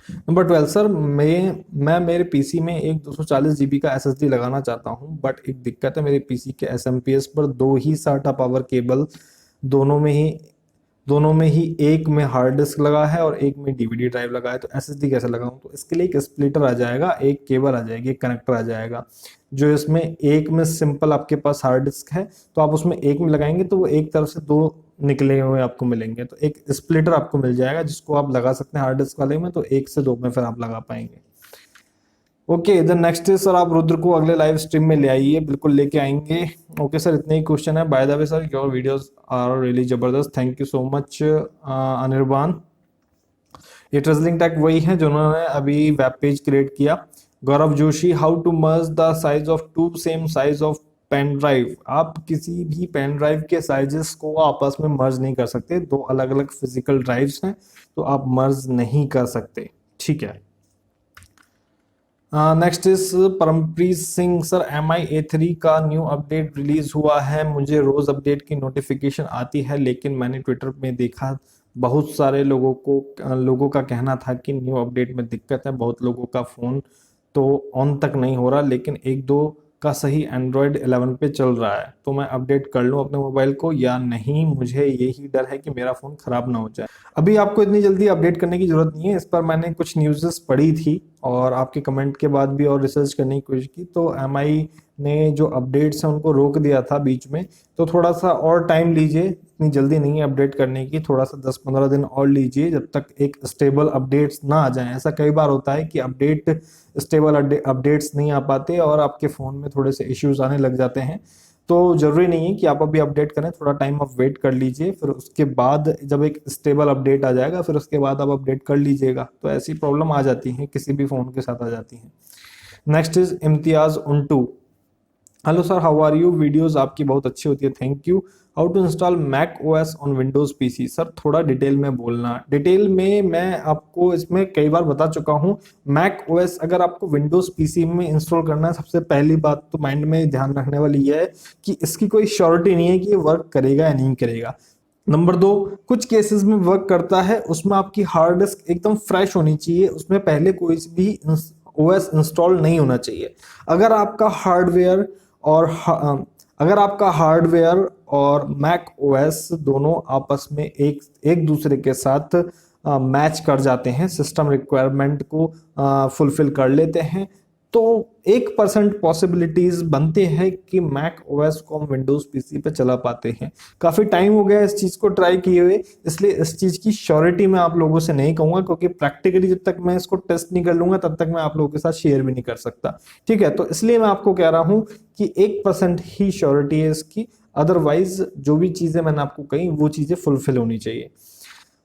नंबर 12 सर, मैं मेरे पीसी में एक 240 जीबी का एसएसडी लगाना चाहता हूं बट एक दिक्कत है, मेरे पीसी के एसएमपीएस पर 2 ही साटा पावर केबल, दोनों में ही एक में हार्ड डिस्क लगा है और एक में डीवीडी ड्राइव लगा है। तो एसएसडी कैसे लगाऊं? तो इसके लिए एक स्प्लिटर आ जाएगा, एक केबल आ जाएगी, एक कनेक्टर आ जाएगा। जो इसमें एक में सिंपल आपके पास हार्ड डिस्क है तो आप उसमें एक में लगाएंगे तो वो एक तरफ से 2 निकले हुए आपको मिलेंगे। तो एक स्प्लिटर आपको मिल जाएगा जिसको आप लगा सकते हैं हार्ड डिस्क वाले में, तो 1 से 2 में फिर आप लगा पाएंगे। Okay then next is sir, आप रुद्र को अगले लाइव स्ट्रीम में ले आइए, बिल्कुल लेके आएंगे। ओके सर, इतने ही क्वेश्चन है। By the way sir, your videos are really जबरदस्त, thank you so much Anirban. ये ट्रेजलिंग टैग वही है जिन्होंने अभी वेब पेज क्रिएट किया। Gaurav Joshi, how to merge the size of 2 same size of pen drive? आप किसी भी पेन ड्राइव के साइजेस को आपस में मर्ज नहीं कर सकते, 2 अलग अलग फिजिकल ड्राइव्स हैं तो आप मर्ज नहीं कर सकते, ठीक है। Next is Parampreet Singh sir, MI A3 का न्यू अपडेट रिलीज हुआ है, मुझे रोज अपडेट की नोटिफिकेशन आती है लेकिन मैंने ट्विटर में देखा बहुत सारे लोगों का कहना था कि न्यू अपडेट में दिक्कत है, बहुत लोगों का फोन तो ऑन तक नहीं हो रहा लेकिन 1-2 का सही एंड्रॉयड 11 पे चल रहा है। तो मैं अपडेट कर लूं अपने मोबाइल को या नहीं? मुझे यही डर है कि मेरा फोन खराब ना हो जाए। अभी आपको इतनी जल्दी अपडेट करने की जरूरत नहीं है, इस पर मैंने कुछ न्यूज़ेस पढ़ी थी और आपके कमेंट के बाद भी और रिसर्च करने की कोशिश की तो MI ने जो अपडेट्स हैं उनको रोक दिया था बीच में। तो थोड़ा सा और टाइम लीजिए, इतनी जल्दी नहीं है अपडेट करने की, थोड़ा सा 10-15 दिन और लीजिए जब तक एक स्टेबल अपडेट्स ना आ जाए। ऐसा कई बार होता है कि स्टेबल अपडेट्स नहीं आ पाते और आपके फ़ोन में थोड़े से इश्यूज आने लग जाते हैं। तो जरूरी नहीं है कि आप अभी अपडेट करें, थोड़ा टाइम आप वेट कर लीजिए, फिर उसके बाद जब एक स्टेबल अपडेट आ जाएगा फिर उसके बाद आप अपडेट कर लीजिएगा। तो ऐसी प्रॉब्लम आ जाती है, किसी भी फ़ोन के साथ आ जाती है। Next is Imtiaz Untoo, hello sir, how are you? Videos आपकी बहुत अच्छी होती है, thank you. How to install Mac OS on Windows PC? Sir थोड़ा डिटेल में बोलना। डिटेल में मैं आपको इसमें कई बार बता चुका हूँ। मैक ओएस अगर आपको विंडोज पीसी में इंस्टॉल करना है, सबसे पहली बात तो माइंड में ध्यान रखने वाली यह है कि इसकी कोई श्योरिटी नहीं है कि ये वर्क करेगा या नहीं करेगा। नंबर 2, कुछ केसेस में वर्क करता है, उसमें आपकी हार्ड डिस्क एकदम फ्रेश होनी चाहिए, उसमें पहले कोई भी ओएस इंस्टॉल नहीं होना चाहिए। अगर आपका हार्डवेयर और अगर आपका हार्डवेयर और मैक ओएस दोनों आपस में एक एक दूसरे के साथ मैच कर जाते हैं, सिस्टम रिक्वायरमेंट को फुलफिल कर लेते हैं, तो 1% पॉसिबिलिटीज बनते हैं कि मैक ओएस को हम विंडोज पीसी पे चला पाते हैं। काफी टाइम हो गया इस चीज को ट्राई किए हुए, इसलिए इस चीज की श्योरिटी मैं आप लोगों से नहीं कहूंगा, क्योंकि प्रैक्टिकली जब तक मैं इसको टेस्ट नहीं कर लूंगा तब तक मैं आप लोगों के साथ शेयर भी नहीं कर सकता। ठीक है, तो इसलिए मैं आपको कह रहा हूं कि 1% ही श्योरिटी है इसकी, अदरवाइज जो भी चीजें मैंने आपको कही वो चीजें फुलफिल होनी चाहिए।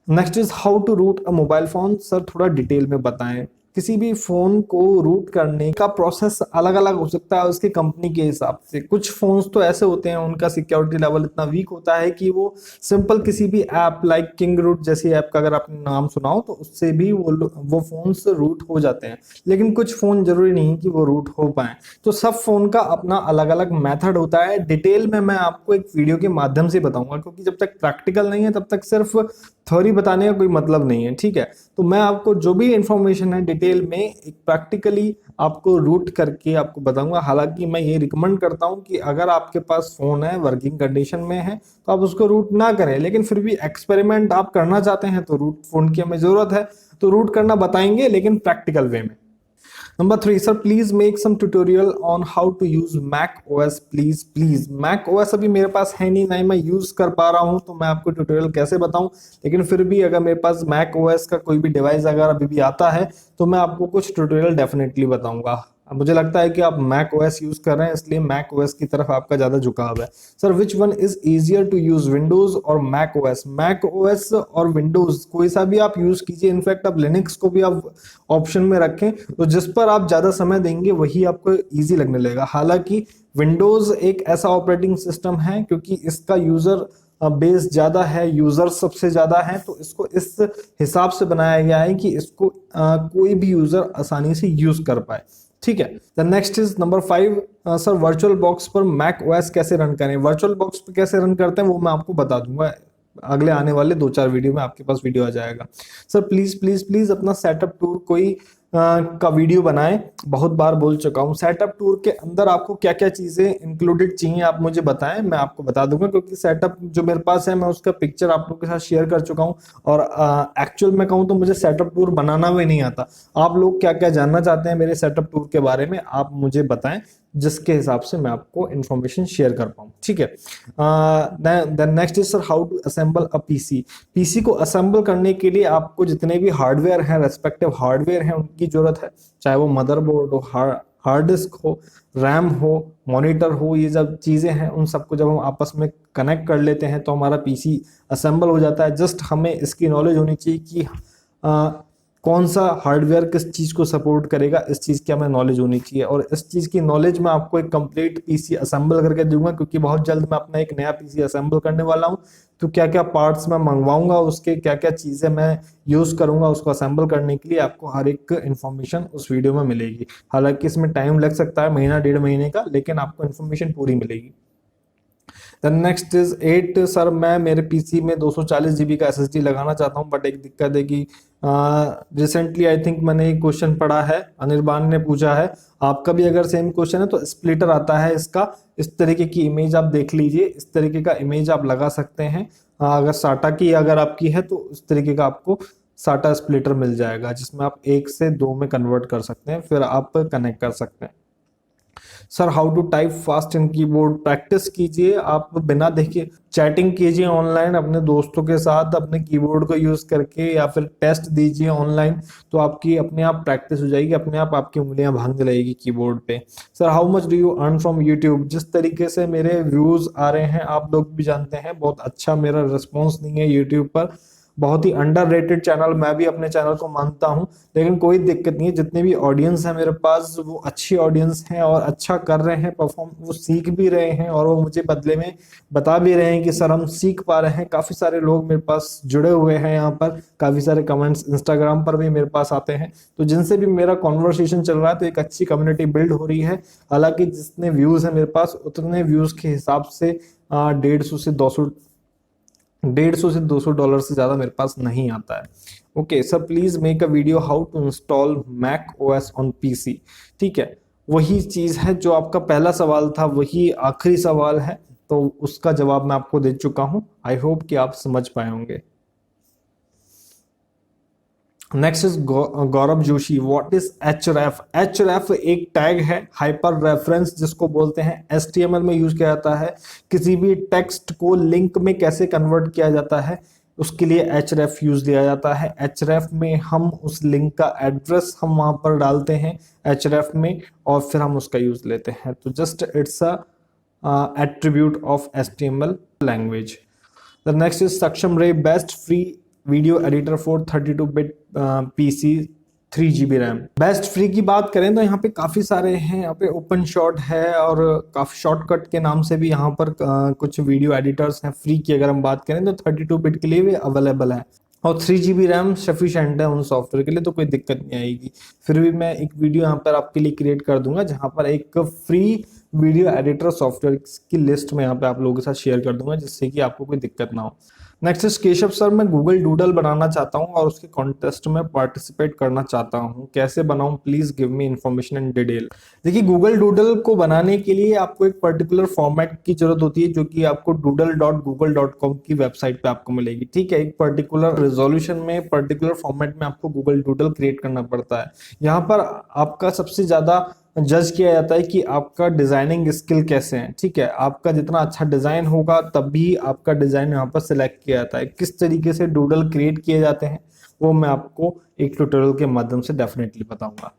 Next is how to root a mobile phone. Sir थोड़ा डिटेल में बताएं। किसी भी फोन को रूट करने का प्रोसेस अलग अलग हो सकता है उसकी कंपनी के हिसाब से। कुछ फोन्स तो ऐसे होते हैं उनका सिक्योरिटी लेवल इतना वीक होता है कि वो सिंपल किसी भी ऐप लाइक किंग रूट जैसी ऐप का अगर आपने नाम सुना हो तो उससे भी वो फोन्स रूट हो जाते हैं। लेकिन कुछ फोन जरूरी नहीं कि वो रूट हो पाए। तो सब फोन का अपना अलग अलग मेथड होता है। डिटेल में मैं आपको एक वीडियो के माध्यम से बताऊंगा, क्योंकि जब तक प्रैक्टिकल नहीं है तब तक सिर्फ थ्योरी बताने का कोई मतलब नहीं है। ठीक है, तो मैं आपको जो भी इंफॉर्मेशन है डिटेल में एक प्रैक्टिकली आपको रूट करके आपको बताऊंगा। हालांकि मैं ये रिकमेंड करता हूं कि अगर आपके पास फोन है वर्किंग कंडीशन में है तो आप उसको रूट ना करें, लेकिन फिर भी एक्सपेरिमेंट आप करना चाहते हैं तो रूट फोन की हमें जरूरत है, तो रूट करना बताएंगे लेकिन प्रैक्टिकल वे में। Number 3, sir please make some tutorial on how to use Mac OS please. Mac OS अभी मेरे पास है नहीं, ना ही मैं यूज कर पा रहा हूं, तो मैं आपको ट्यूटोरियल कैसे बताऊं। लेकिन फिर भी अगर मेरे पास मैक ओएस का कोई भी डिवाइस अगर अभी भी आता है तो मैं आपको कुछ ट्यूटोरियल डेफिनेटली बताऊंगा। मुझे लगता है कि आप मैक ओएस यूज कर रहे हैं इसलिए मैक ओएस की तरफ आपका ज्यादा झुकाव है। Sir which one is easier to use, Windows और मैक ओएस? मैक ओएस और विंडोज कोई सा भी आप यूज कीजिए, इनफैक्ट आप लिनक्स को भी आप ऑप्शन में रखें, तो जिस पर आप ज्यादा समय देंगे वही आपको इजी लगने लगेगा। हालांकि विंडोज एक ऐसा ऑपरेटिंग सिस्टम है क्योंकि इसका यूजर बेस ज्यादा है, यूजर सबसे ज्यादा है, तो इसको इस हिसाब से बनाया गया है कि इसको कोई भी यूजर आसानी से यूज कर पाए। ठीक है, the next is number 5, sir virtual box पर मैक ओएस कैसे रन करें? वर्चुअल बॉक्स पर कैसे रन करते हैं वो मैं आपको बता दूंगा, अगले आने वाले 2-4 वीडियो में आपके पास वीडियो आ जाएगा। सर प्लीज प्लीज प्लीज अपना सेटअप टूर कोई का वीडियो बनाएं। बहुत बार बोल चुका हूं, सेटअप टूर के अंदर आपको क्या क्या चीजें इंक्लूडेड चाहिए आप मुझे बताएं, मैं आपको बता दूंगा, क्योंकि सेटअप जो मेरे पास है मैं उसका पिक्चर आप लोग के साथ शेयर कर चुका हूं। और एक्चुअल में कहूं तो मुझे सेटअप टूर बनाना भी नहीं आता। आप लोग क्या क्या जानना चाहते हैं मेरे सेटअप टूर के बारे में आप मुझे बताएं, जिसके हिसाब से मैं आपको इंफॉर्मेशन शेयर कर पाऊं। ठीक है, then next is sir how to assemble a PC. PC को असेंबल करने के लिए आपको जितने भी हार्डवेयर हैं, रेस्पेक्टिव हार्डवेयर हैं, उनकी जरूरत है। चाहे वो मदरबोर्ड हो, हार्ड डिस्क हो, रैम हो, मॉनिटर हो, ये जब चीजें हैं उन सबको जब हम आपस में कनेक्ट कर लेते हैं तो हमारा पीसी असेंबल हो जाता है। जस्ट हमें इसकी नॉलेज होनी चाहिए कि कौन सा हार्डवेयर किस चीज को सपोर्ट करेगा, इस चीज की हमें नॉलेज होनी चाहिए। और इस चीज की नॉलेज मैं आपको एक कंप्लीट पीसी असेंबल करके दूंगा, क्योंकि बहुत जल्द मैं अपना एक नया पीसी असेंबल करने वाला हूं। तो क्या क्या पार्ट्स मैं मंगवाऊंगा, उसके क्या क्या चीजें मैं यूज करूंगा उसको असेंबल करने के लिए, आपको हर एक इंफॉर्मेशन उस वीडियो में मिलेगी। हालांकि इसमें टाइम लग सकता है, महीना 1.5 महीने का, लेकिन आपको इंफॉर्मेशन पूरी मिलेगी। देन नेक्स्ट इज 8, सर मैं मेरे पीसी में 240 जीबी का एसएसडी लगाना चाहता हूं, बट एक दिक्कत है कि रिसेंटली आई थिंक मैंने एक क्वेश्चन पढ़ा है, अनिर्बान ने पूछा है, आपका भी अगर सेम क्वेश्चन है तो स्प्लिटर आता है इसका, इस तरीके की इमेज आप देख लीजिए, इस तरीके का इमेज आप लगा सकते हैं। अगर साटा की अगर आपकी है तो इस तरीके का आपको साटा स्प्लिटर मिल जाएगा, जिसमें आप 1 से 2 में कन्वर्ट कर सकते हैं, फिर आप कनेक्ट कर सकते हैं। Sir how to type fast in keyboard, practice कीजिए, आप बिना देखे चैटिंग कीजिए ऑनलाइन अपने दोस्तों के साथ अपने कीबोर्ड को यूज करके, या फिर टेस्ट दीजिए ऑनलाइन, तो आपकी अपने आप प्रैक्टिस हो जाएगी, अपने आप आपकी उंगलियां भागने लगेगी कीबोर्ड पे। Sir how much do you earn from YouTube, जिस तरीके से मेरे व्यूज आ रहे हैं आप लोग भी जानते हैं, बहुत अच्छा मेरा रिस्पॉन्स नहीं है यूट्यूब पर, बहुत ही अंडररेटेड चैनल, मैं भी अपने चैनल को मानता हूं, लेकिन कोई दिक्कत नहीं है, जितने भी ऑडियंस है मेरे पास वो अच्छी ऑडियंस है और अच्छा कर रहे हैं परफॉर्म, वो सीख भी रहे हैं और वो मुझे बदले में बता भी रहे हैं कि सर हम सीख पा रहे हैं। काफी सारे लोग मेरे पास जुड़े हुए हैं यहाँ पर, काफी सारे कमेंट्स इंस्टाग्राम पर भी मेरे पास आते हैं, तो जिनसे भी मेरा कॉन्वर्सेशन चल रहा है, तो एक अच्छी कम्युनिटी बिल्ड हो रही है। हालांकि जितने व्यूज है मेरे पास उतने व्यूज के हिसाब से 150 से $200 से ज्यादा मेरे पास नहीं आता है। Okay sir please make a video how to install Mac OS on PC. ठीक है, वही चीज है जो आपका पहला सवाल था, वही आखिरी सवाल है, तो उसका जवाब मैं आपको दे चुका हूं। आई होप कि आप समझ पाए होंगे। Next is Gaurav Joshi, what is href? Href एक टैग है, हाइपर रेफरेंस जिसको बोलते हैं, एचटीएमएल में यूज किया जाता है। किसी भी टेक्स्ट को लिंक में कैसे कन्वर्ट किया जाता है उसके लिए एचरेफ यूज लिया जाता है। एचरेफ में हम उस लिंक का एड्रेस हम वहां पर डालते हैं एचरेफ में, और फिर हम उसका यूज लेते हैं। तो just it's a attribute of HTML language. The next is सक्षम रे, best free video editor for 32 bit PC 3 GB RAM. Best free की बात करें तो यहाँ पे काफी सारे हैं। यहाँ पे ओपन शॉट है और काफी शॉर्टकट के नाम से भी यहाँ पर कुछ वीडियो एडिटर्स हैं फ्री की। अगर हम बात करें तो 32 बिट के लिए भी अवेलेबल है, और 3 GB रैम सफिशिएंट है उन सॉफ्टवेयर के लिए, तो कोई दिक्कत नहीं आएगी। फिर भी मैं एक वीडियो यहाँ पर आपके लिए क्रिएट कर दूंगा जहां पर एक फ्री वीडियो एडिटर सॉफ्टवेयर की लिस्ट में यहाँ पे आप लोगों के साथ शेयर कर दूंगा, जिससे कि आपको कोई दिक्कत ना हो। नेक्स्ट इज केशव सर, मैं गूगल डूडल बनाना चाहता हूं और उसके कॉन्टेस्ट में पार्टिसिपेट करना चाहता हूं, कैसे बनाऊं? Please give me information in detail. देखिए, गूगल डूडल को बनाने के लिए आपको एक पर्टिकुलर फॉर्मेट की जरूरत होती है, जो कि आपको doodle.google.com की वेबसाइट पे आपको मिलेगी। ठीक है, एक पर्टिकुलर रेजोल्यूशन में, पर्टिकुलर फॉर्मेट में आपको गूगल डूडल क्रिएट करना पड़ता है। यहाँ पर आपका सबसे ज्यादा जज किया जाता है कि आपका डिजाइनिंग स्किल कैसे है। ठीक है, आपका जितना अच्छा डिजाइन होगा तभी आपका डिजाइन यहाँ पर सिलेक्ट किया जाता है। किस तरीके से डूडल क्रिएट किए जाते हैं वो मैं आपको एक ट्यूटोरियल के माध्यम से डेफिनेटली बताऊंगा।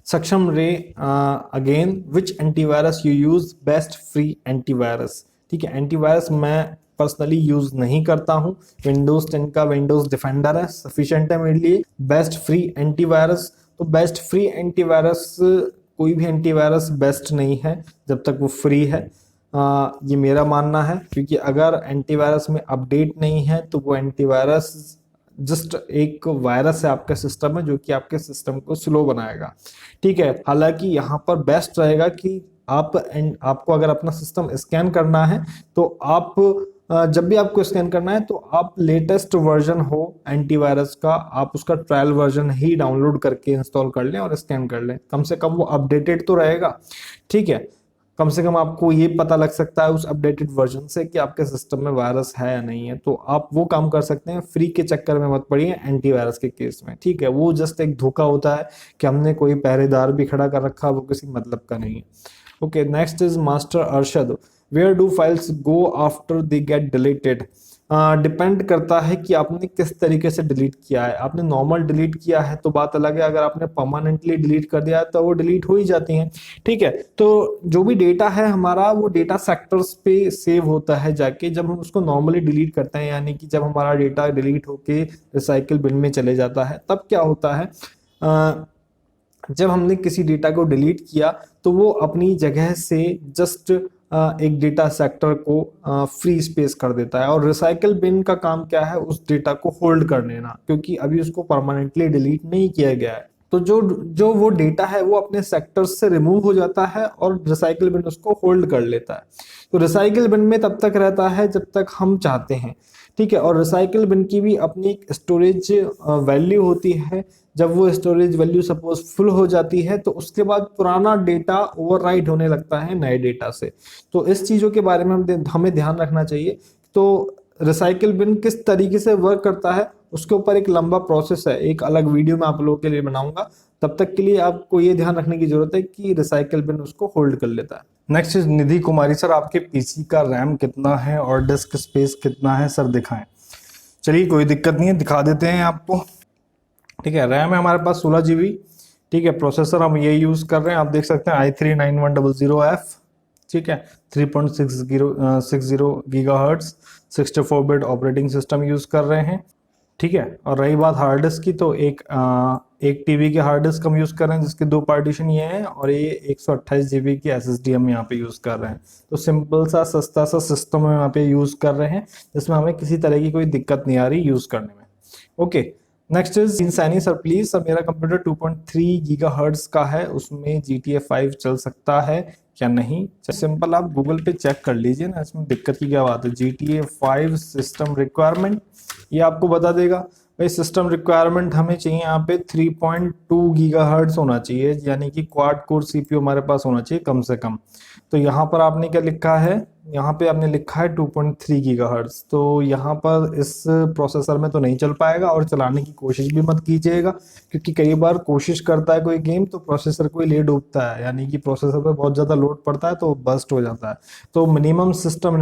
सक्षम रे, again which antivirus you use? Best free antivirus. ठीक है, एंटीवायरस मैं पर्सनली यूज नहीं करता हूं। विंडोज 10 का विंडोज डिफेंडर है, सफिशिएंट है मेरे लिए। बेस्ट फ्री एंटीवायरस, तो बेस्ट फ्री एंटीवायरस, कोई भी एंटीवायरस बेस्ट नहीं है जब तक वो फ्री है। ये मेरा मानना है, क्योंकि अगर एंटीवायरस में अपडेट नहीं है तो वो एंटीवायरस जस्ट एक वायरस है आपके सिस्टम में, जो कि आपके सिस्टम को स्लो बनाएगा। ठीक है, हालांकि यहाँ पर बेस्ट रहेगा कि आपको अगर अपना सिस्टम स्कैन करना है तो आप जब भी आपको स्कैन करना है तो आप लेटेस्ट वर्जन हो एंटीवायरस का, आप उसका ट्रायल वर्जन ही डाउनलोड करके इंस्टॉल कर लें और स्कैन कर लें। कम से कम वो अपडेटेड तो रहेगा। ठीक है, कम से कम आपको ये पता लग सकता है उस अपडेटेड वर्जन से कि आपके सिस्टम में वायरस है या नहीं है, तो आप वो काम कर सकते हैं। फ्री के चक्कर में मत पड़िए एंटीवायरस के केस में। ठीक है, वो जस्ट एक धोखा होता है कि हमने कोई पहरेदार भी खड़ा कर रखा, वो किसी मतलब का नहीं है। Okay, next is master Arshad, where do files go after they get deleted? Depend करता है कि आपने किस तरीके से डिलीट किया है। आपने नॉर्मल डिलीट किया है तो बात अलग है, अगर आपने परमानेंटली डिलीट कर दिया है तो वो डिलीट हो ही जाती हैं। ठीक है, तो जो भी डेटा है हमारा, वो डेटा सेक्टर्स पे सेव होता है जाके। जब हम उसको नॉर्मली डिलीट करते हैं, यानी कि जब हमारा डेटा डिलीट होके रिसाइकिल बिन में चले जाता है, तब क्या होता है, जब हमने किसी डेटा को डिलीट किया तो वो अपनी जगह से जस्ट एक डेटा सेक्टर को फ्री स्पेस कर देता है। और रिसाइकल बिन का काम क्या है? उस डेटा को होल्ड कर लेना, क्योंकि अभी उसको परमानेंटली डिलीट नहीं किया गया है। तो जो वो डेटा है वो अपने सेक्टर्स से रिमूव हो जाता है और रिसाइकल बिन उसको होल्ड कर लेता है। तो रिसाइकल बिन में तब तक रहता है जब तक हम चाहते हैं। ठीक है, और रिसाइकल बिन की भी अपनी एक स्टोरेज वैल्यू होती है। जब वो स्टोरेज वैल्यू सपोज फुल हो जाती है तो उसके बाद पुराना डेटा ओवरराइट होने लगता है नए डेटा से। तो इस चीजों के बारे में हमें ध्यान रखना चाहिए। तो रिसाइकिल बिन किस तरीके से वर्क करता है उसके ऊपर एक लंबा प्रोसेस है, एक अलग वीडियो मैं आप लोगों के लिए बनाऊंगा। तब तक के लिए आपको ये ध्यान रखने की जरूरत है कि रिसाइकिल बिन उसको होल्ड कर लेता है। Next is Nidhi Kumari, sir आपके पीसी का रैम कितना है और डिस्क स्पेस कितना है सर, दिखाएं। चलिए, कोई दिक्कत नहीं है, दिखा देते हैं आपको। ठीक है, रैम है हमारे पास 16 GB। ठीक है, प्रोसेसर हम ये यूज कर रहे हैं, आप देख सकते हैं i3-9100F। ठीक है, 3.60 gigahertz 64 bit operating system use कर रहे हैं। ठीक है, और रही बात हार्ड डिस्क की, तो एक टीबी के हार्ड डिस्क हम यूज कर रहे हैं जिसके 2 पार्टीशन ये हैं, और ये 128 GB की SSD हम यहाँ पे यूज कर रहे हैं। तो सिंपल सा सस्ता सा सिस्टम हम यहाँ पे यूज कर रहे हैं, जिसमें हमें किसी तरह की कोई दिक्कत नहीं आ रही यूज करने में। ओके, नेक्स्ट इज इंसानी, सर प्लीज, सर मेरा कंप्यूटर 2.3 गीगाहर्ट्ज का है, उसमें GTA 5 चल सकता है क्या? नहीं। सिंपल आप गूगल पे चेक कर लीजिए ना, इसमें दिक्कत की क्या बात है। GTA 5 सिस्टम रिक्वायरमेंट ये आपको बता देगा। भाई सिस्टम रिक्वायरमेंट हमें चाहिए यहाँ पे 3.2 गीगाहर्ट्ज होना चाहिए, यानी कि क्वाड कोर सीपीयू हमारे पास होना चाहिए कम से कम। तो यहाँ पर आपने क्या लिखा है, यहाँ पे आपने लिखा है 2.3 गीगाहर्ट्ज। तो यहाँ पर इस प्रोसेसर में तो नहीं चल पाएगा, और चलाने की कोशिश भी मत कीजिएगा, क्योंकि कई बार कोशिश करता है कोई गेम तो प्रोसेसर को ही ले डूबता है, यानी कि प्रोसेसर पर बहुत ज़्यादा लोड पड़ता है तो बस्ट हो जाता है। तो मिनिमम सिस्टम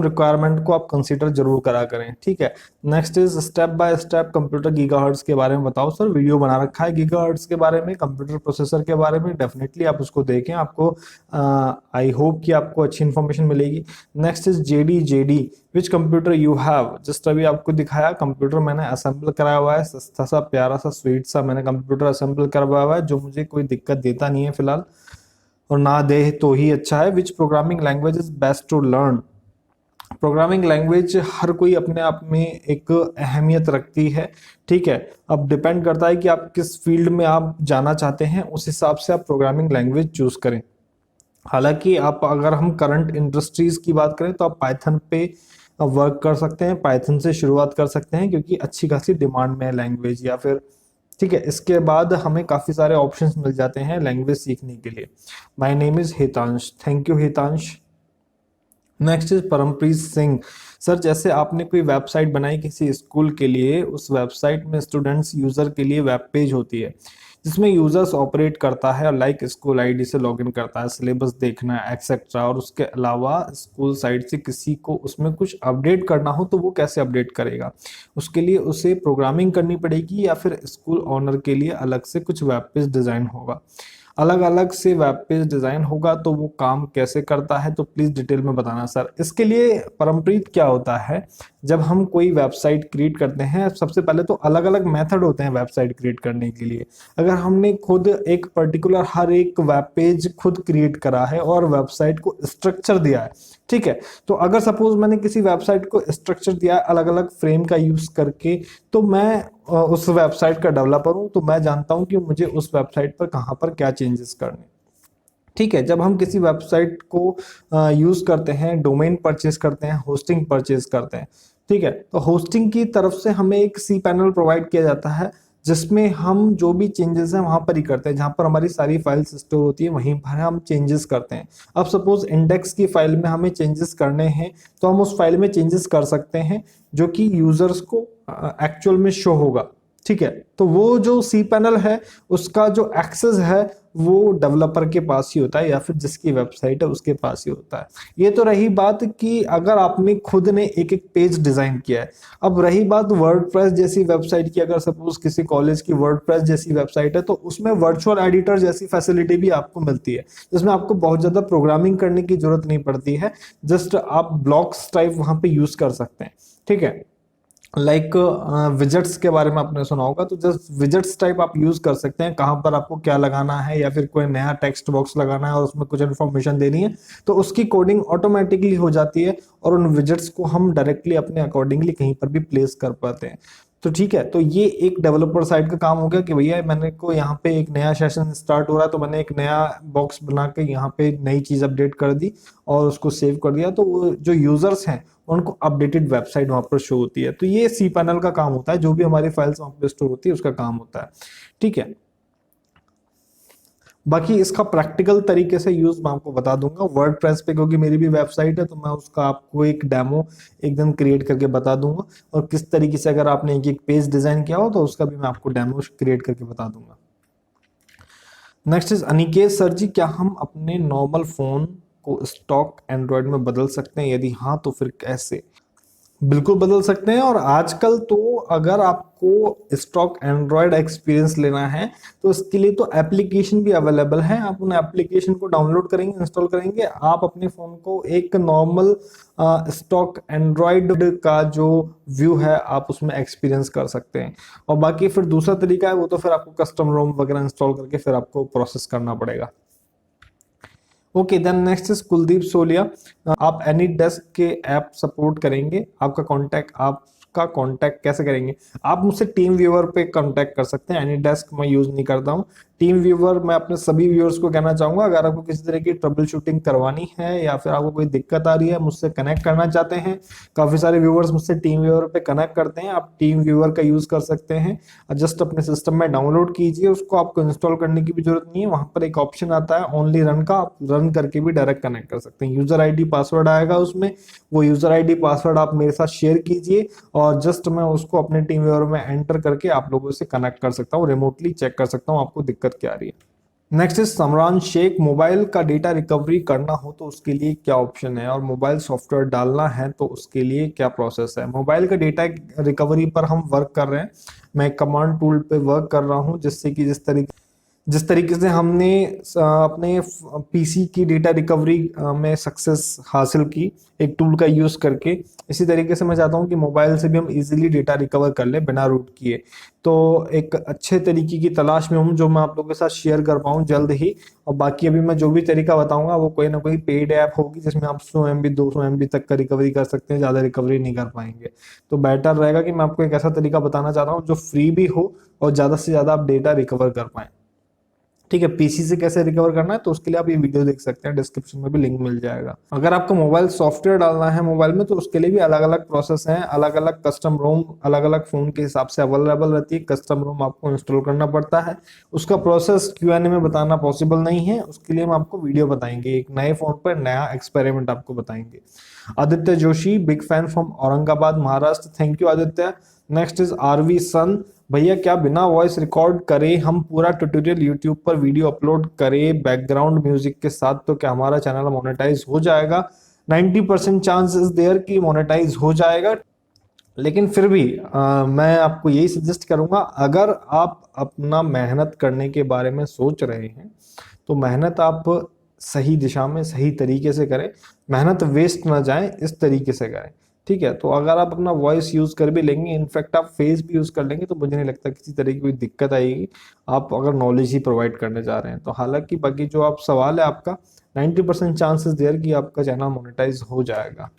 रिक्वायरमेंट को आप कंसीडर जरूर करा करें, ठीक है। Next is step by step computer gigahertz के बारे में बताओ। सर वीडियो बना रखा है गीगाहर्ट्ज के बारे में, कंप्यूटर प्रोसेसर के बारे में, डेफिनेटली आप उसको देखें, आपको आई होप कि आपको अच्छी इन्फॉर्मेशन मिलेगी। Next is JD which computer you have. Just अभी आपको दिखाया कंप्यूटर मैंने असेंबल कराया हुआ है, सस्ता सा प्यारा सा स्वीट सा मैंने कंप्यूटर असेंबल करवाया हुआ है, जो मुझे कोई दिक्कत देता नहीं है फिलहाल, और ना दे तो ही अच्छा है। Which programming language is best to learn. Programming language हर कोई अपने आप में एक अहमियत रखती है, ठीक है। अब डिपेंड करता है कि आप किस फील्ड में आप जाना चाहते हैं, उस हिसाब से आप प्रोग्रामिंग लैंग्वेज चूज करें। हालांकि आप अगर हम करंट इंडस्ट्रीज की बात करें तो आप पाइथन पे वर्क कर सकते हैं, पाइथन से शुरुआत कर सकते हैं, क्योंकि अच्छी खासी डिमांड में है लैंग्वेज, या फिर ठीक है इसके बाद हमें काफ़ी सारे ऑप्शंस मिल जाते हैं लैंग्वेज सीखने के लिए। My name is Hitansh, thank you Hitansh. Next is Parampreet Singh. Sir जैसे आपने कोई वेबसाइट बनाई किसी स्कूल के लिए, उस वेबसाइट में स्टूडेंट्स यूज़र के लिए वेब पेज होती है जिसमें यूजर्स ऑपरेट करता है, और लाइक स्कूल आईडी से लॉगिन करता है, सिलेबस देखना है एक्सेट्रा, और उसके अलावा स्कूल साइट से किसी को उसमें कुछ अपडेट करना हो तो वो कैसे अपडेट करेगा? उसके लिए उसे प्रोग्रामिंग करनी पड़ेगी, या फिर स्कूल ओनर के लिए अलग से कुछ वेब पेज डिज़ाइन होगा? अलग अलग से वेब पेज डिज़ाइन होगा तो वो काम कैसे करता है, तो प्लीज़ डिटेल में बताना सर। इसके लिए परमप्रीत क्या होता है, जब हम कोई वेबसाइट क्रिएट करते हैं सबसे पहले तो अलग अलग मेथड होते हैं वेबसाइट क्रिएट करने के लिए। अगर हमने खुद एक पर्टिकुलर हर एक वेब पेज खुद क्रिएट करा है और वेबसाइट को स्ट्रक्चर दिया है, ठीक है, तो अगर सपोज मैंने किसी वेबसाइट को स्ट्रक्चर दिया है अलग अलग फ्रेम का यूज करके, तो मैं उस वेबसाइट का डेवलपर हूं, तो मैं जानता हूं कि मुझे उस वेबसाइट पर कहां पर क्या चेंजेस करने, ठीक है। जब हम किसी वेबसाइट को यूज करते हैं, डोमेन परचेज करते हैं, होस्टिंग परचेज करते हैं, ठीक है, तो होस्टिंग की तरफ से हमें एक सी पैनल प्रोवाइड किया जाता है जिसमें हम जो भी चेंजेस हैं वहां पर ही करते हैं, जहां पर हमारी सारी फाइल्स स्टोर होती है वहीं पर हम चेंजेस करते हैं। अब सपोज इंडेक्स की फाइल में हमें चेंजेस करने हैं तो हम उस फाइल में चेंजेस कर सकते हैं जो कि यूजर्स को एक्चुअल में शो होगा, ठीक है। तो वो जो सी पैनल है उसका जो एक्सेस है वो डेवलपर के पास ही होता है, या फिर जिसकी वेबसाइट है उसके पास ही होता है। ये तो रही बात कि अगर आपने खुद ने एक एक पेज डिजाइन किया है। अब रही बात वर्डप्रेस जैसी वेबसाइट की, अगर सपोज किसी कॉलेज की वर्डप्रेस जैसी वेबसाइट है तो उसमें वर्चुअल एडिटर जैसी फैसिलिटी भी आपको मिलती है, जिसमें आपको बहुत ज्यादा प्रोग्रामिंग करने की जरूरत नहीं पड़ती है, जस्ट आप ब्लॉक्स टाइप वहां पे यूज कर सकते हैं, ठीक है। लाइक विजेट्स के बारे में आपने सुना होगा, तो जस्ट विजेट्स टाइप आप यूज कर सकते हैं, कहाँ पर आपको क्या लगाना है, या फिर कोई नया टेक्स्ट बॉक्स लगाना है और उसमें कुछ इन्फॉर्मेशन देनी है तो उसकी कोडिंग ऑटोमेटिकली हो जाती है, और उन विजेट्स को हम डायरेक्टली अपने अकॉर्डिंगली कहीं पर भी प्लेस कर पाते हैं। तो ठीक है, तो ये एक डेवलपर साइड का काम हो गया कि भैया मैंने को यहाँ पे एक नया सेशन स्टार्ट हो रहा है तो मैंने एक नया बॉक्स बना के यहाँ पे नई चीज अपडेट कर दी और उसको सेव कर दिया, तो वो जो यूजर्स हैं उनको अपडेटेड वेबसाइट वहां पर शो होती है। तो ये सी पैनल का काम होता है, जो भी हमारी फाइल्स वहां पर स्टोर होती है उसका काम होता है, ठीक है। बाकी इसका प्रैक्टिकल तरीके से यूज मैं आपको बता दूंगा वर्डप्रेस पे, क्योंकि मेरी भी वेबसाइट है तो मैं उसका आपको एक डेमो एकदम क्रिएट करके बता दूंगा, और किस तरीके से अगर आपने एक एक पेज डिजाइन किया हो तो उसका भी मैं आपको डेमो क्रिएट करके बता दूंगा। नेक्स्ट इज अनिकेत सर जी, क्या हम अपने नॉर्मल फोन को स्टॉक एंड्रॉयड में बदल सकते हैं, यदि हाँ तो फिर कैसे? बिल्कुल बदल सकते हैं, और आजकल तो अगर आपको स्टॉक एंड्रॉयड एक्सपीरियंस लेना है तो इसके लिए तो एप्लीकेशन भी अवेलेबल है। आप उन एप्लीकेशन को डाउनलोड करेंगे, इंस्टॉल करेंगे, आप अपने फ़ोन को एक नॉर्मल स्टॉक एंड्रॉयड का जो व्यू है आप उसमें एक्सपीरियंस कर सकते हैं। और बाकी फिर दूसरा तरीका है वो तो फिर आपको कस्टम रोम वगैरह इंस्टॉल करके फिर आपको प्रोसेस करना पड़ेगा। Okay then next is Kuldeep Soliya, आप एनी डेस्क के ऐप सपोर्ट करेंगे? आपका कॉन्टैक्ट आप का कांटेक्ट कैसे करेंगे। आप मुझसे टीम व्यूअर पे कांटेक्ट कर सकते हैं, एनीडेस्क मैं यूज नहीं करता हूँ। टीम व्यूअर मैं अपने सभी व्यूअर्स को कहना चाहूंगा, अगर आपको किसी तरह की ट्रबल शूटिंग करवानी है या फिर आपको कोई दिक्कत आ रही है, मुझसे कनेक्ट करना चाहते हैं, काफी सारे व्यूअर्स मुझसे टीम व्यूअर पे कनेक्ट करते हैं, आप टीम व्यूअर का यूज कर सकते हैं। जस्ट अपने सिस्टम में डाउनलोड कीजिए उसको, आपको इंस्टॉल करने की भी जरूरत नहीं है। वहां पर एक ऑप्शन आता है ओनली रन का, आप रन करके भी डायरेक्ट कनेक्ट कर सकते हैं। यूजर आईडी पासवर्ड आएगा उसमें, वो यूजर आईडी पासवर्ड आप मेरे साथ शेयर कीजिए और जस्ट मैं उसको अपने टीम व्यूअर में एंटर करके आप लोगों से कनेक्ट कर सकता हूँ, रिमोटली चेक कर सकता हूँ आपको दिक्कत क्या आ रही है। Next is Samran Sheikh, mobile का डेटा रिकवरी करना हो तो उसके लिए क्या ऑप्शन है और मोबाइल सॉफ्टवेयर डालना है तो उसके लिए क्या प्रोसेस है। मोबाइल का डेटा रिकवरी पर हम वर्क कर रहे हैं, मैं कमांड टूल पे वर्क कर रहा हूं, जिससे कि जिस तरीके से हमने अपने पीसी की डेटा रिकवरी में सक्सेस हासिल की एक टूल का यूज करके, इसी तरीके से मैं चाहता हूं कि मोबाइल से भी हम इजीली डेटा रिकवर कर ले बिना रूट किए। तो एक अच्छे तरीके की तलाश में हूं जो मैं आप लोगों के साथ शेयर कर पाऊं जल्द ही। और बाकी अभी मैं जो भी तरीका बताऊंगा वो कोई ना कोई पेड ऐप होगी जिसमें आप 100 MB 200 MB तक का रिकवरी कर सकते हैं, ज्यादा रिकवरी नहीं कर पाएंगे। तो बेटर रहेगा कि मैं आपको एक ऐसा तरीका बताना चाहता हूँ जो फ्री भी हो और ज्यादा से ज्यादा आप डेटा रिकवर कर पाए। ठीक है, पीसी से कैसे रिकवर करना है तो उसके लिए आप ये वीडियो देख सकते हैं, डिस्क्रिप्शन में भी लिंक मिल जाएगा। अगर आपको मोबाइल सॉफ्टवेयर डालना है मोबाइल में तो उसके लिए भी अलग अलग प्रोसेस हैं, अलग अलग कस्टम रोम अलग अलग फोन के हिसाब से अवेलेबल रहती है। कस्टम रोम आपको इंस्टॉल करना पड़ता है, उसका प्रोसेस Q&A में बताना पॉसिबल नहीं है, उसके लिए हम आपको वीडियो बताएंगे, एक नए फोन पर नया एक्सपेरिमेंट आपको बताएंगे। Aditya Joshi, big fan from Aurangabad Maharashtra, thank you Aditya. Next is आरवी सन, भैया क्या बिना वॉइस रिकॉर्ड करे हम पूरा ट्यूटोरियल यूट्यूब पर वीडियो अपलोड करें बैकग्राउंड म्यूजिक के साथ तो क्या हमारा चैनल मोनेटाइज हो जाएगा। 90% चांस इज देयर कि मोनेटाइज हो जाएगा, लेकिन फिर भी मैं आपको यही सजेस्ट करूंगा, अगर आप अपना मेहनत करने के बारे में सोच रहे हैं तो मेहनत आप सही दिशा में सही तरीके से करें, मेहनत वेस्ट ना जाए इस तरीके से करें। ठीक है, तो अगर आप अपना वॉइस यूज कर भी लेंगे, इनफैक्ट आप फेस भी यूज कर लेंगे, तो मुझे नहीं लगता किसी तरह की कोई दिक्कत आएगी, आप अगर नॉलेज ही प्रोवाइड करने जा रहे हैं तो। हालांकि बाकी जो आप सवाल है आपका, 90% चांसेस देयर कि आपका चैनल मोनेटाइज हो जाएगा।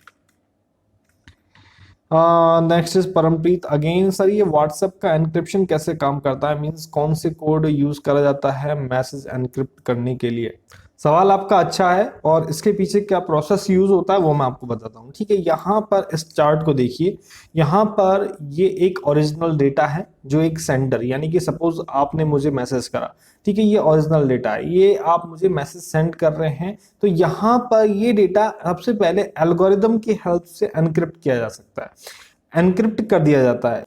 Next is Parampreet again, sir ये व्हाट्सएप का एनक्रिप्शन कैसे काम करता है, मींस कौन से कोड यूज करा जाता है मैसेज एनक्रिप्ट करने के लिए। सवाल आपका अच्छा है और इसके पीछे क्या प्रोसेस यूज होता है वो मैं आपको बताता हूँ। ठीक है, यहाँ पर इस चार्ट को देखिए, यहाँ पर ये एक ओरिजिनल डेटा है जो एक सेंडर, यानी कि सपोज आपने मुझे मैसेज करा, ठीक है, ये ओरिजिनल डेटा है, ये आप मुझे मैसेज सेंड कर रहे हैं, तो यहाँ पर ये डेटा सबसे पहले एल्गोरिदम की हेल्प से एनक्रिप्ट किया जा सकता है, एनक्रिप्ट कर दिया जाता है।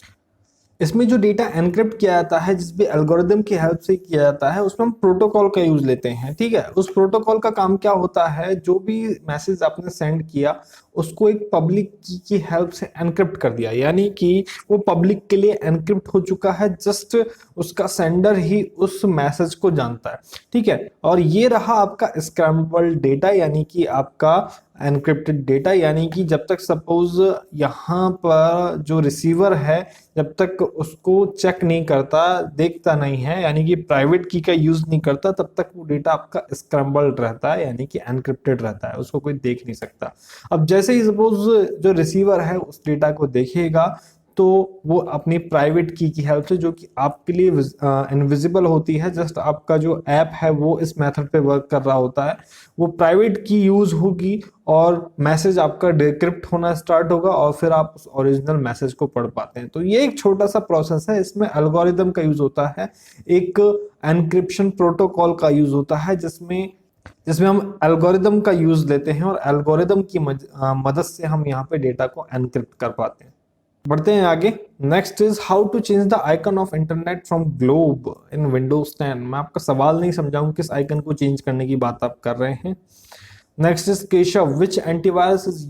इसमें जो डेटा एनक्रिप्ट किया जाता है जिस भी एल्गोरिदम की हेल्प से किया जाता है उसमें हम प्रोटोकॉल का यूज लेते हैं। ठीक है, उस प्रोटोकॉल का काम क्या होता है, जो भी मैसेज आपने सेंड किया उसको एक पब्लिक की हेल्प से एनक्रिप्ट कर दिया, यानी कि वो पब्लिक के लिए एनक्रिप्ट हो चुका है, जस्ट उसका सेंडर ही उस मैसेज को जानता है। ठीक है, और ये रहा आपका स्क्रैम्बल्ड डेटा, यानी कि आपका एनक्रिप्टेड डेटा, यानी कि जब तक सपोज यहाँ पर जो रिसीवर है जब तक उसको चेक नहीं करता, देखता नहीं है, यानी कि प्राइवेट की का यूज नहीं करता, तब तक वो डेटा आपका स्क्रैम्बल्ड रहता है, यानी कि एनक्रिप्टेड रहता है, उसको कोई देख नहीं सकता। अब जैसे ही सपोज जो रिसीवर है उस डेटा को देखेगा तो वो अपनी प्राइवेट की हेल्प से, जो कि आपके लिए इनविजिबल होती है, जस्ट आपका जो ऐप है वो इस मेथड पे वर्क कर रहा होता है, वो प्राइवेट की यूज होगी और मैसेज आपका डिक्रिप्ट होना स्टार्ट होगा और फिर आप उस ओरिजिनल मैसेज को पढ़ पाते हैं। तो ये एक छोटा सा प्रोसेस है, इसमें एल्गोरिदम का यूज होता है, एक एनक्रिप्शन प्रोटोकॉल का यूज होता है जिसमें जिसमें हम एल्गोरिदम का यूज लेते हैं और एल्गोरिदम की मदद से हम यहाँ पे डेटा को एनक्रिप्ट कर पाते हैं। बढ़ते हैं आगे। Next is how to change the icon of internet from globe in Windows 10। मैं आपका सवाल नहीं समझाऊं किस आइकन को चेंज करने की बात आप कर रहे हैं। Next is Keshav, which antivirus is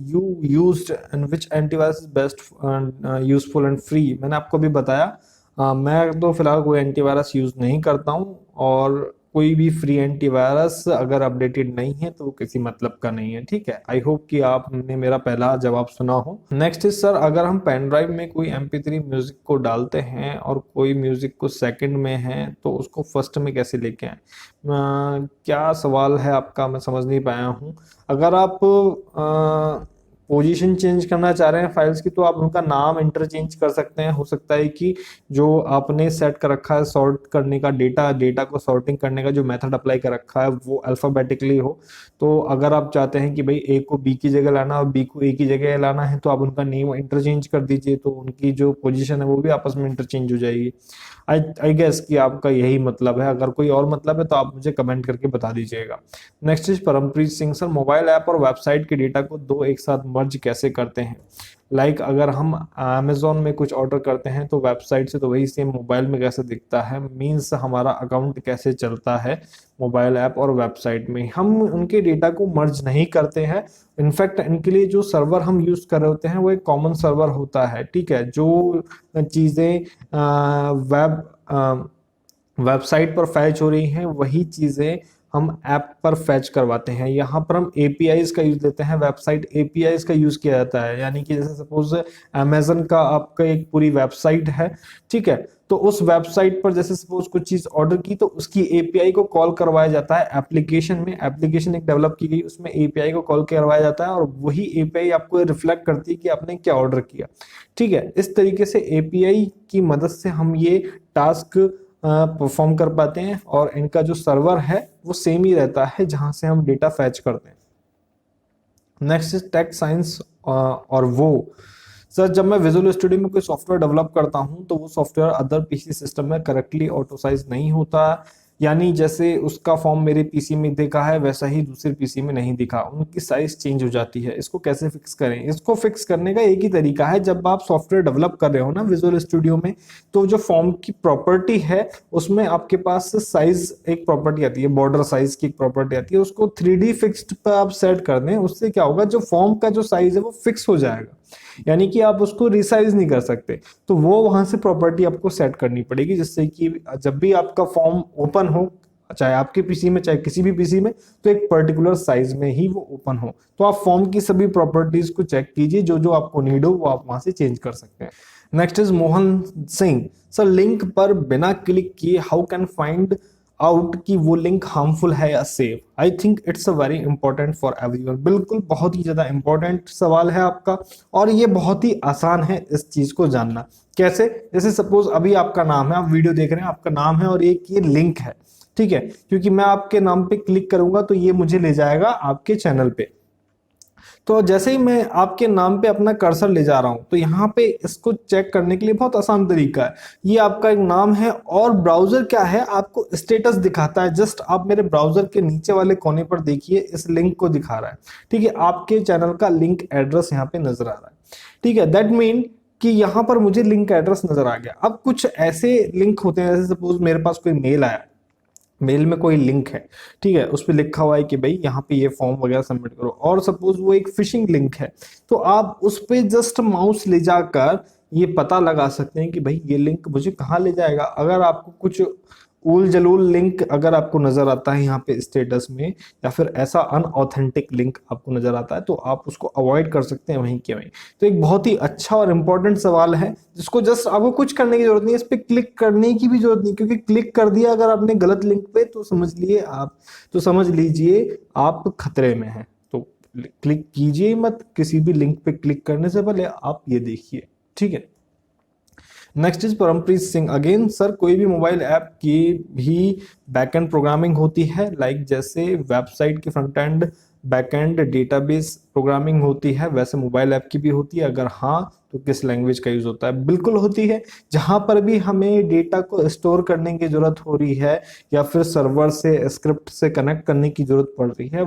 used and which antivirus is best useful and free. मैंने आपको भी बताया मैं तो फिलहाल कोई एंटीवायरस यूज नहीं करता हूं और कोई भी फ्री एंटीवायरस अगर अपडेटेड नहीं है तो वो किसी मतलब का नहीं है। ठीक है, आई होप कि आपने मेरा पहला जवाब सुना हो। नेक्स्ट इज सर, अगर हम पेन ड्राइव में कोई MP3 म्यूजिक को डालते हैं और कोई म्यूजिक को सेकंड में है तो उसको फर्स्ट में कैसे लेके आए। क्या सवाल है आपका, मैं समझ नहीं पाया हूँ। अगर आप पोजीशन चेंज करना चाह रहे हैं फाइल्स की तो आप उनका नाम इंटरचेंज कर सकते हैं। हो सकता है कि जो आपने सेट कर रखा है सॉर्ट करने का, डेटा को सॉर्टिंग करने का जो मेथड अप्लाई कर रखा है वो अल्फाबेटिकली हो। तो अगर आप चाहते हैं कि भाई ए को बी की जगह लाना और बी को ए की जगह लाना है तो आप उनका नेम इंटरचेंज कर दीजिए, तो उनकी जो पोजीशन है वो भी आपस में इंटरचेंज हो जाएगी। आई गेस कि आपका यही मतलब है। अगर कोई और मतलब है तो आप मुझे कमेंट करके बता दीजिएगा। Next is Parampreet Singh sir, mobile app और वेबसाइट के डेटा को दो एक साथ मर्ज कैसे करते हैं? अगर हम अमेजोन में कुछ ऑर्डर करते हैं तो वेबसाइट से तो वही सेम मोबाइल में कैसे दिखता है, मीन्स हमारा अकाउंट कैसे चलता है मोबाइल ऐप और वेबसाइट में। हम उनके डेटा को मर्ज नहीं करते हैं। इनफैक्ट इनके लिए जो सर्वर हम यूज कर रहे होते हैं वो एक कॉमन सर्वर होता है, ठीक है। जो चीजें वेबसाइट पर फैच हो रही हैं वही चीजें हम ऐप पर फैच करवाते हैं। यहाँ पर हम एपीआईज का यूज लेते हैं, वेबसाइट एपीआईज का यूज किया जाता है। यानी कि जैसे सपोज अमेजन का आपका एक पूरी वेबसाइट है, ठीक है, तो उस वेबसाइट पर जैसे सपोज कुछ चीज ऑर्डर की तो उसकी एपीआई को कॉल करवाया जाता है एप्लीकेशन में। एप्लीकेशन एक डेवलप की गई उसमें एपीआई को कॉल करवाया जाता है और वही एपीआई आपको रिफ्लेक्ट करती है कि आपने क्या ऑर्डर किया, ठीक है। इस तरीके से एपीआई की मदद से हम ये टास्क परफॉर्म कर पाते हैं और इनका जो सर्वर है वो सेम ही रहता है जहां से हम डेटा फैच करते हैं। नेक्स्ट इज टेक साइंस और वो सर, जब मैं विजुअल स्टूडियो में कोई सॉफ्टवेयर डेवलप करता हूं तो वो सॉफ्टवेयर अदर पीसी सिस्टम में करेक्टली ऑटो साइज नहीं होता, यानी जैसे उसका फॉर्म मेरे पीसी में दिखा है वैसा ही दूसरे पीसी में नहीं दिखा, उनकी साइज चेंज हो जाती है। इसको कैसे फिक्स करें? इसको फिक्स करने का एक ही तरीका है, जब आप सॉफ्टवेयर डेवलप कर रहे हो ना विजुअल स्टूडियो में, तो जो फॉर्म की प्रॉपर्टी है उसमें आपके पास साइज एक प्रॉपर्टी आती है, बॉर्डर साइज की एक प्रॉपर्टी आती है, उसको 3D फिक्स्ड पर आप सेट कर दें। उससे क्या होगा, जो फॉर्म का जो साइज है वो फिक्स हो जाएगा, यानी कि आप उसको रिसाइज नहीं कर सकते। तो वो वहां से प्रॉपर्टी आपको सेट करनी पड़ेगी, जिससे कि जब भी आपका फॉर्म ओपन हो, चाहे आपके पीसी में चाहे किसी भी पीसी में, तो एक पर्टिकुलर साइज में ही वो ओपन हो। तो आप फॉर्म की सभी प्रॉपर्टीज को चेक कीजिए, जो जो आपको नीड हो वो आप वहां से चेंज कर सकते हैं। Next is Mohan Singh sir, link पर बिना क्लिक किए हाउ कैन फाइंड आउट कि वो लिंक हार्मफुल है या safe? I think it's a very important for everyone. बिल्कुल, बहुत ही ज्यादा इंपॉर्टेंट सवाल है आपका, और ये बहुत ही आसान है इस चीज को जानना। कैसे? जैसे सपोज अभी आपका नाम है, आप वीडियो देख रहे हैं, आपका नाम है और एक ये लिंक है, ठीक है, क्योंकि मैं आपके नाम पे क्लिक करूंगा तो ये मुझे ले जाएगा आपके चैनल पे। तो जैसे ही मैं आपके नाम पे अपना कर्सर ले जा रहा हूं तो यहाँ पे इसको चेक करने के लिए बहुत आसान तरीका है। ये आपका एक नाम है और ब्राउजर क्या है, आपको स्टेटस दिखाता है। जस्ट आप मेरे ब्राउजर के नीचे वाले कोने पर देखिए, इस लिंक को दिखा रहा है, ठीक है। आपके चैनल का लिंक एड्रेस यहाँ पे नजर आ रहा है, ठीक है। दैट मीन कि यहाँ पर मुझे लिंक एड्रेस नजर आ गया। अब कुछ ऐसे लिंक होते हैं, जैसे सपोज मेरे पास कोई मेल आया, मेल में कोई लिंक है, ठीक है, उस पर लिखा हुआ है कि भाई यहाँ पे ये फॉर्म वगैरह सबमिट करो, और सपोज वो एक फिशिंग लिंक है, तो आप उस पे जस्ट माउस ले जाकर ये पता लगा सकते हैं कि भाई ये लिंक मुझे कहाँ ले जाएगा। अगर आपको कुछ उल जलूल लिंक अगर आपको नजर आता है यहाँ पे स्टेटस में, या फिर ऐसा अनऑथेंटिक लिंक आपको नजर आता है, तो आप उसको अवॉइड कर सकते हैं वहीं के वहीं। तो एक बहुत ही अच्छा और इंपॉर्टेंट सवाल है, जिसको जस्ट आपको कुछ करने की जरूरत नहीं है, इस पे क्लिक करने की भी जरूरत नहीं, क्योंकि क्लिक कर दिया अगर आपने गलत लिंक पे तो समझ लीजिए आप खतरे में हैं। तो क्लिक कीजिए मत, किसी भी लिंक पे क्लिक करने से पहले आप ये देखिए, ठीक है। Next is Parampreet Singh again sir, कोई भी मोबाइल ऐप की भी बैकएंड प्रोग्रामिंग होती है, जैसे वेबसाइट की front end backend database programming होती है, वैसे मोबाइल ऐप की भी होती है? अगर हाँ तो किस लैंग्वेज का यूज होता है? बिल्कुल होती है। जहां पर भी हमें डेटा को स्टोर करने की जरूरत हो रही है या फिर सर्वर से स्क्रिप्ट से कनेक्ट करने की जरूरत पड़ रही है,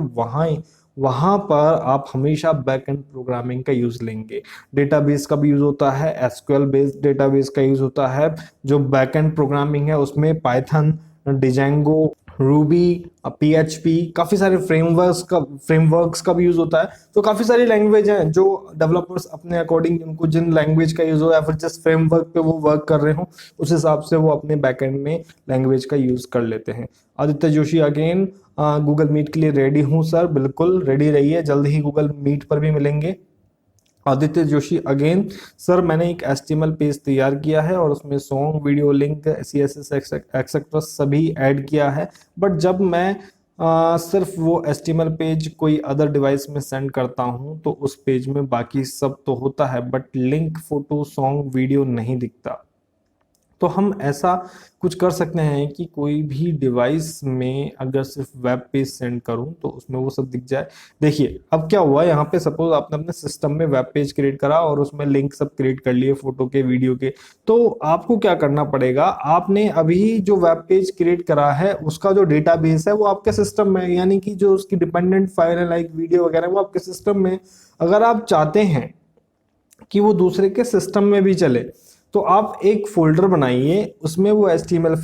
वहां पर आप हमेशा बैकएंड प्रोग्रामिंग का यूज लेंगे। डेटाबेस का भी यूज होता है, एसक्यूएल बेस्ड डेटाबेस का यूज होता है। जो बैकएंड प्रोग्रामिंग है उसमें पाइथन, डिजेंगो, रूबी, पीएचपी, काफी सारे फ्रेमवर्क्स का भी यूज होता है। तो काफी सारी लैंग्वेज हैं जो डेवलपर्स अपने अकॉर्डिंग, उनको जिन लैंग्वेज का यूज हो या फिर जिस फ्रेमवर्क पे वो वर्क कर रहे हो, उस हिसाब से वो अपने बैकएंड में लैंग्वेज का यूज कर लेते हैं। Aditya Joshi again, Google Meet के लिए रेडी हूँ सर। बिल्कुल रेडी रहिए, जल्द ही गूगल मीट पर भी मिलेंगे। आदित्य जोशी अगेन सर, मैंने एक HTML पेज तैयार किया है और उसमें song, video link, CSS etcetera सभी ऐड किया है, बट जब मैं सिर्फ वो HTML पेज कोई अदर डिवाइस में सेंड करता हूं तो उस पेज में बाकी सब तो होता है, but link, photo, song, video नहीं दिखता। तो हम ऐसा कुछ कर सकते हैं कि कोई भी डिवाइस में अगर सिर्फ वेब पेज सेंड करूं तो उसमें वो सब दिख जाए। देखिए अब क्या हुआ, यहाँ पे सपोज आपने अपने सिस्टम में वेब पेज क्रिएट करा और उसमें लिंक सब क्रिएट कर लिए, फोटो के, वीडियो के। तो आपको क्या करना पड़ेगा, आपने अभी जो वेब पेज क्रिएट करा है उसका जो डेटाबेस है वो आपके सिस्टम में, यानी कि जो उसकी डिपेंडेंट फाइल है लाइक वीडियो वगैरह वो आपके सिस्टम में। अगर आप चाहते हैं कि वो दूसरे के सिस्टम में भी चले तो आप एक फोल्डर बनाइए, उसमें वो HTML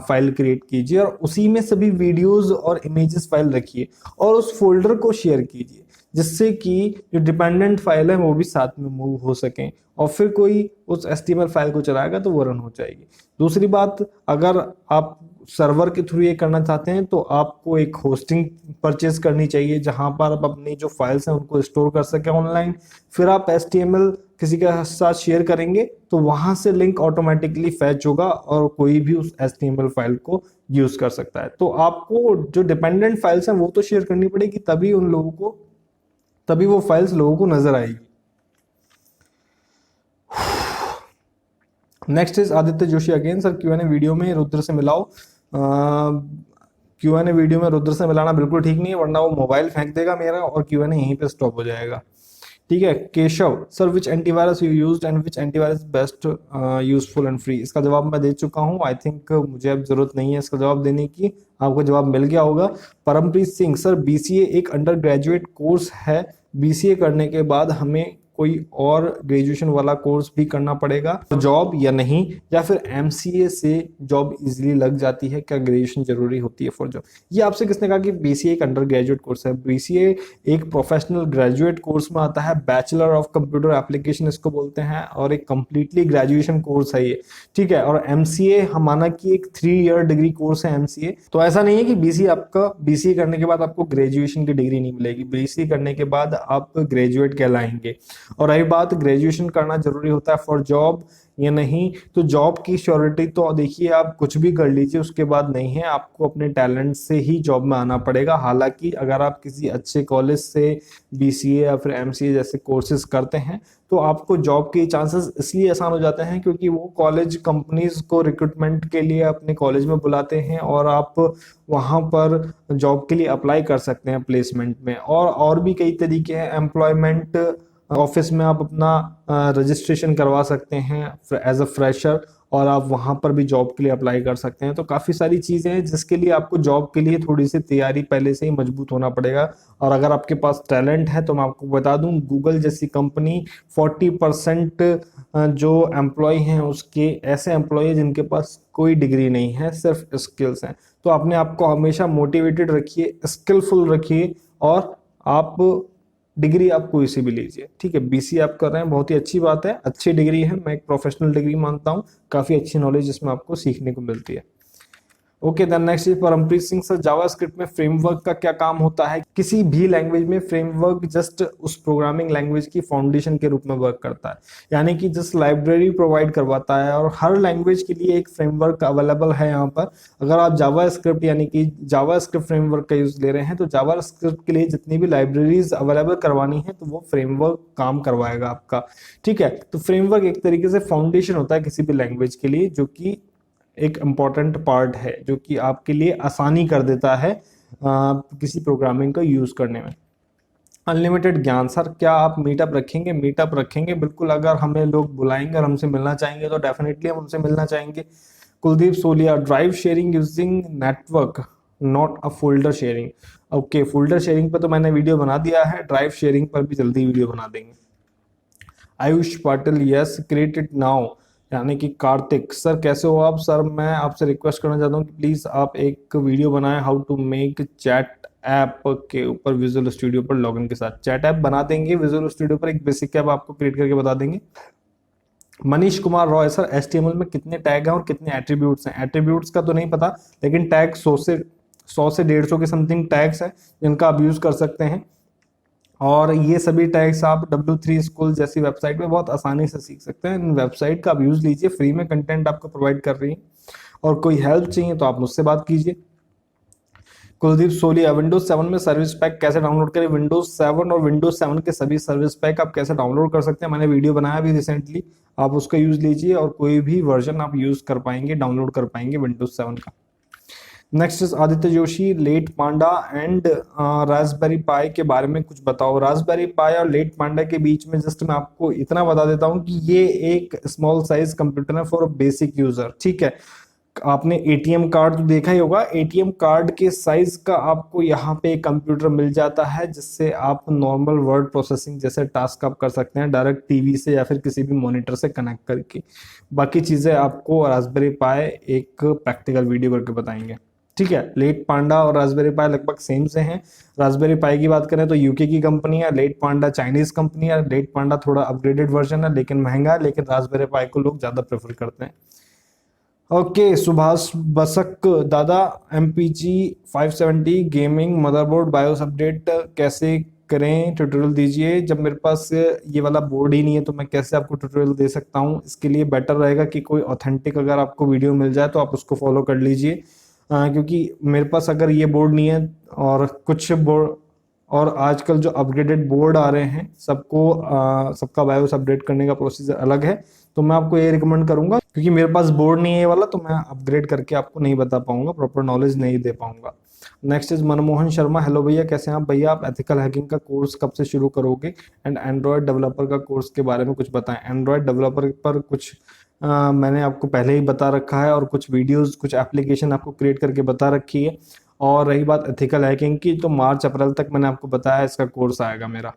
फाइल क्रिएट कीजिए और उसी में सभी वीडियोस और इमेजेस फाइल रखिए और उस फोल्डर को शेयर कीजिए, जिससे कि जो डिपेंडेंट फाइल है वो भी साथ में मूव हो सकें और फिर कोई उस HTML फाइल को चलाएगा तो वो रन हो जाएगी। दूसरी बात, अगर आप सर्वर के थ्रू ये करना चाहते हैं तो आपको एक होस्टिंग परचेज करनी चाहिए जहां पर आप अपनी जो फाइल्स हैं उनको स्टोर कर सकें ऑनलाइन। फिर आप HTML किसी के साथ शेयर करेंगे तो वहां से लिंक ऑटोमेटिकली फैच होगा और कोई भी उस HTML फाइल को यूज कर सकता है। तो आपको जो डिपेंडेंट फाइल्स हैं वो तो शेयर करनी पड़ेगी, तभी उन लोगों को, तभी वो फाइल्स लोगों को नजर आएगी। Next is Aditya Joshi again, sir Q&A video में रुद्र से मिलाओ। Q&A वीडियो में रुद्र से मिलाना बिल्कुल ठीक नहीं है, वरना वो मोबाइल फेंक देगा मेरा और Q&A यहीं पे स्टॉप हो जाएगा। ठीक है। Keshav, sir which antivirus you used and which antivirus best, useful and free. इसका जवाब मैं दे चुका हूं, आई थिंक मुझे अब जरूरत नहीं है इसका जवाब देने की, आपको जवाब मिल गया होगा। परमप्रीत सिंह, सर BCA एक अंडर ग्रेजुएट कोर्स है, BCA करने के बाद हमें कोई और ग्रेजुएशन वाला कोर्स भी करना पड़ेगा जॉब या नहीं, या फिर MCA से जॉब इजीली लग जाती है, क्या ग्रेजुएशन जरूरी होती है फॉर जॉब? ये आपसे किसने कहा कि BCA एक अंडर ग्रेजुएट कोर्स है? BCA एक प्रोफेशनल ग्रेजुएट कोर्स में आता है, बैचलर ऑफ कंप्यूटर एप्लीकेशन इसको बोलते हैं, और एक कंप्लीटली ग्रेजुएशन कोर्स है ये। ठीक है। और MCA हम माना कि एक 3 ईयर डिग्री कोर्स है MCA। तो ऐसा नहीं है कि BCA करने के बाद आपको ग्रेजुएशन की डिग्री नहीं मिलेगी, BCA करने के बाद आप ग्रेजुएट कहलाएंगे। और रही बात ग्रेजुएशन करना जरूरी होता है फॉर जॉब या नहीं, तो जॉब की श्योरिटी तो देखिए आप कुछ भी कर लीजिए उसके बाद नहीं है, आपको अपने टैलेंट से ही जॉब में आना पड़ेगा। हालांकि अगर आप किसी अच्छे कॉलेज से BCA या फिर MCA जैसे कोर्सेज करते हैं तो आपको जॉब के चांसेस इसलिए आसान हो जाते हैं क्योंकि वो कॉलेज कंपनीज को रिक्रूटमेंट के लिए अपने कॉलेज में बुलाते हैं और आप वहां पर जॉब के लिए अप्लाई कर सकते हैं प्लेसमेंट में। और भी कई तरीके हैं, एम्प्लॉयमेंट ऑफिस में आप अपना रजिस्ट्रेशन करवा सकते हैं एज अ फ्रेशर और आप वहां पर भी जॉब के लिए अप्लाई कर सकते हैं। तो काफी सारी चीजें हैं जिसके लिए आपको जॉब के लिए थोड़ी सी तैयारी पहले से ही मजबूत होना पड़ेगा। और अगर आपके पास टैलेंट है तो मैं आपको बता दूं, गूगल जैसी कंपनी 40% जो एम्प्लॉय हैं उसके ऐसे एम्प्लॉय हैं जिनके पास कोई डिग्री नहीं है, सिर्फ स्किल्स हैं। तो अपने आप को हमेशा मोटिवेटेड रखिए, स्किलफुल रखिए, और आप डिग्री आप कोई सी भी लीजिए। ठीक है। BCA आप कर रहे हैं, बहुत ही अच्छी बात है, अच्छी डिग्री है, मैं एक प्रोफेशनल डिग्री मानता हूँ, काफी अच्छी नॉलेज इसमें आपको सीखने को मिलती है। Okay, then next is Parampreet Singh, sir JavaScript में फ्रेमवर्क का क्या काम होता है? किसी भी लैंग्वेज में फ्रेमवर्क जस्ट उस प्रोग्रामिंग लैंग्वेज की फाउंडेशन के रूप में वर्क करता है, यानी कि जस्ट लाइब्रेरी प्रोवाइड करवाता है, और हर लैंग्वेज के लिए एक फ्रेमवर्क अवेलेबल है यहाँ पर। अगर आप जावास्क्रिप्ट यानी कि जावास्क्रिप्ट फ्रेमवर्क का यूज ले रहे हैं तो जावास्क्रिप्ट के लिए जितनी भी लाइब्रेरीज अवेलेबल करवानी है तो वो फ्रेमवर्क काम करवाएगा आपका। ठीक है। तो फ्रेमवर्क एक तरीके से फाउंडेशन होता है किसी भी लैंग्वेज के लिए, जो कि एक इम्पॉर्टेंट पार्ट है, जो कि आपके लिए आसानी कर देता है किसी प्रोग्रामिंग का यूज करने में। अनलिमिटेड ज्ञान, सर क्या आप मीटअप रखेंगे? मीटअप रखेंगे बिल्कुल, अगर हमें लोग बुलाएंगे और हमसे मिलना चाहेंगे तो डेफिनेटली हम उनसे मिलना चाहेंगे। कुलदीप सोलिया, drive sharing using network not a folder sharing. Okay, folder sharing पर तो मैंने वीडियो बना दिया है, ड्राइव शेयरिंग पर भी जल्दी वीडियो बना देंगे। Ayush Patil, yes create it now, यानी कि कार्तिक, सर कैसे हो आप? सर मैं आपसे रिक्वेस्ट करना चाहता हूँ कि प्लीज आप एक वीडियो बनाएं how to make chat app के ऊपर विजुअल स्टूडियो पर लॉगिन के साथ। चैट ऐप बना देंगे विजुअल स्टूडियो पर, एक बेसिक ऐप आपको क्रिएट करके बता देंगे। मनीष कुमार रॉय, सर HTML में कितने टैग हैं और कितने एट्रीब्यूट्स हैं? एट्रीब्यूट्स का तो नहीं पता, लेकिन टैग 100 से 150 के समथिंग टैग्स हैं जिनका आप यूज कर सकते हैं। और ये सभी टैग्स आप W3 स्कूल जैसी वेबसाइट में बहुत आसानी से सीख सकते हैं। इन वेबसाइट का आप यूज लीजिए, फ्री में कंटेंट आपको प्रोवाइड कर रही है, और कोई हेल्प चाहिए तो आप मुझसे बात कीजिए। कुलदीप सोलिया, विंडोज 7 में सर्विस पैक कैसे डाउनलोड करें? विंडोज 7 और विंडोज 7 के सभी सर्विस पैक आप कैसे डाउनलोड कर सकते हैं, मैंने वीडियो बनाया भी रिसेंटली, आप उसका यूज लीजिए और कोई भी वर्जन आप यूज कर पाएंगे, डाउनलोड कर पाएंगे विंडोज 7 का। Next is Aditya Joshi, LattePanda and Raspberry Pi के बारे में कुछ बताओ। रास्पबेरी पाई और लेट पांडा के बीच में जस्ट मैं आपको इतना बता देता हूं कि ये एक स्मॉल साइज कंप्यूटर है फॉर बेसिक यूजर, ठीक है। आपने एटीएम कार्ड तो देखा ही होगा, एटीएम कार्ड के साइज का आपको यहाँ पे कंप्यूटर मिल जाता है, जिससे आप नॉर्मल वर्ड प्रोसेसिंग जैसे टास्क आप कर सकते हैं डायरेक्ट टीवी से या फिर किसी भी मॉनिटर से कनेक्ट करके। बाकी चीजें आपको रास्पबेरी पाई एक प्रैक्टिकल वीडियो करके बताएंगे, ठीक है। लेट पांडा और रास्पबेरी पाई लगभग सेम से हैं। रास्पबेरी पाई की बात करें तो यूके की कंपनी है, लेट पांडा चाइनीज कंपनी है। लेट पांडा थोड़ा अपग्रेडेड वर्जन है लेकिन महंगा है, लेकिन रास्पबेरी पाई को लोग ज्यादा प्रेफर करते हैं। ओके, सुभाष बसक, दादा MPG 570 gaming motherboard BIOS update कैसे करें, ट्यूटोरियल दीजिए। जब मेरे पास ये वाला बोर्ड ही नहीं है तो मैं कैसे आपको ट्यूटोरियल दे सकता हूँ। इसके लिए बेटर रहेगा कि कोई ऑथेंटिक अगर आपको वीडियो मिल जाए तो आप उसको फॉलो कर लीजिए, क्योंकि मेरे पास अगर ये बोर्ड नहीं है और कुछ बोर्ड और आजकल जो अपग्रेडेड बोर्ड आ रहे हैं सबका बायोस अपडेट करने का प्रोसीजर अलग है, तो मैं आपको ये रिकमेंड करूंगा, क्योंकि मेरे पास बोर्ड नहीं है ये वाला तो मैं अपग्रेड करके आपको नहीं बता पाऊंगा, प्रॉपर नॉलेज नहीं दे पाऊंगा। Next is Manmohan Sharma, hello भैया कैसे हैं आप? भैया आप एथिकल हैकिंग का कोर्स कब से शुरू करोगे एंड एंड्रॉयड डेवलपर का कोर्स के बारे में कुछ बताएं। एंड्रॉयड डेवलपर पर कुछ मैंने आपको पहले ही बता रखा है और कुछ वीडियोस कुछ एप्लीकेशन आपको क्रिएट करके बता रखी है। और रही बात एथिकल हैकिंग की, तो मार्च अप्रैल तक मैंने आपको बताया इसका कोर्स आएगा मेरा।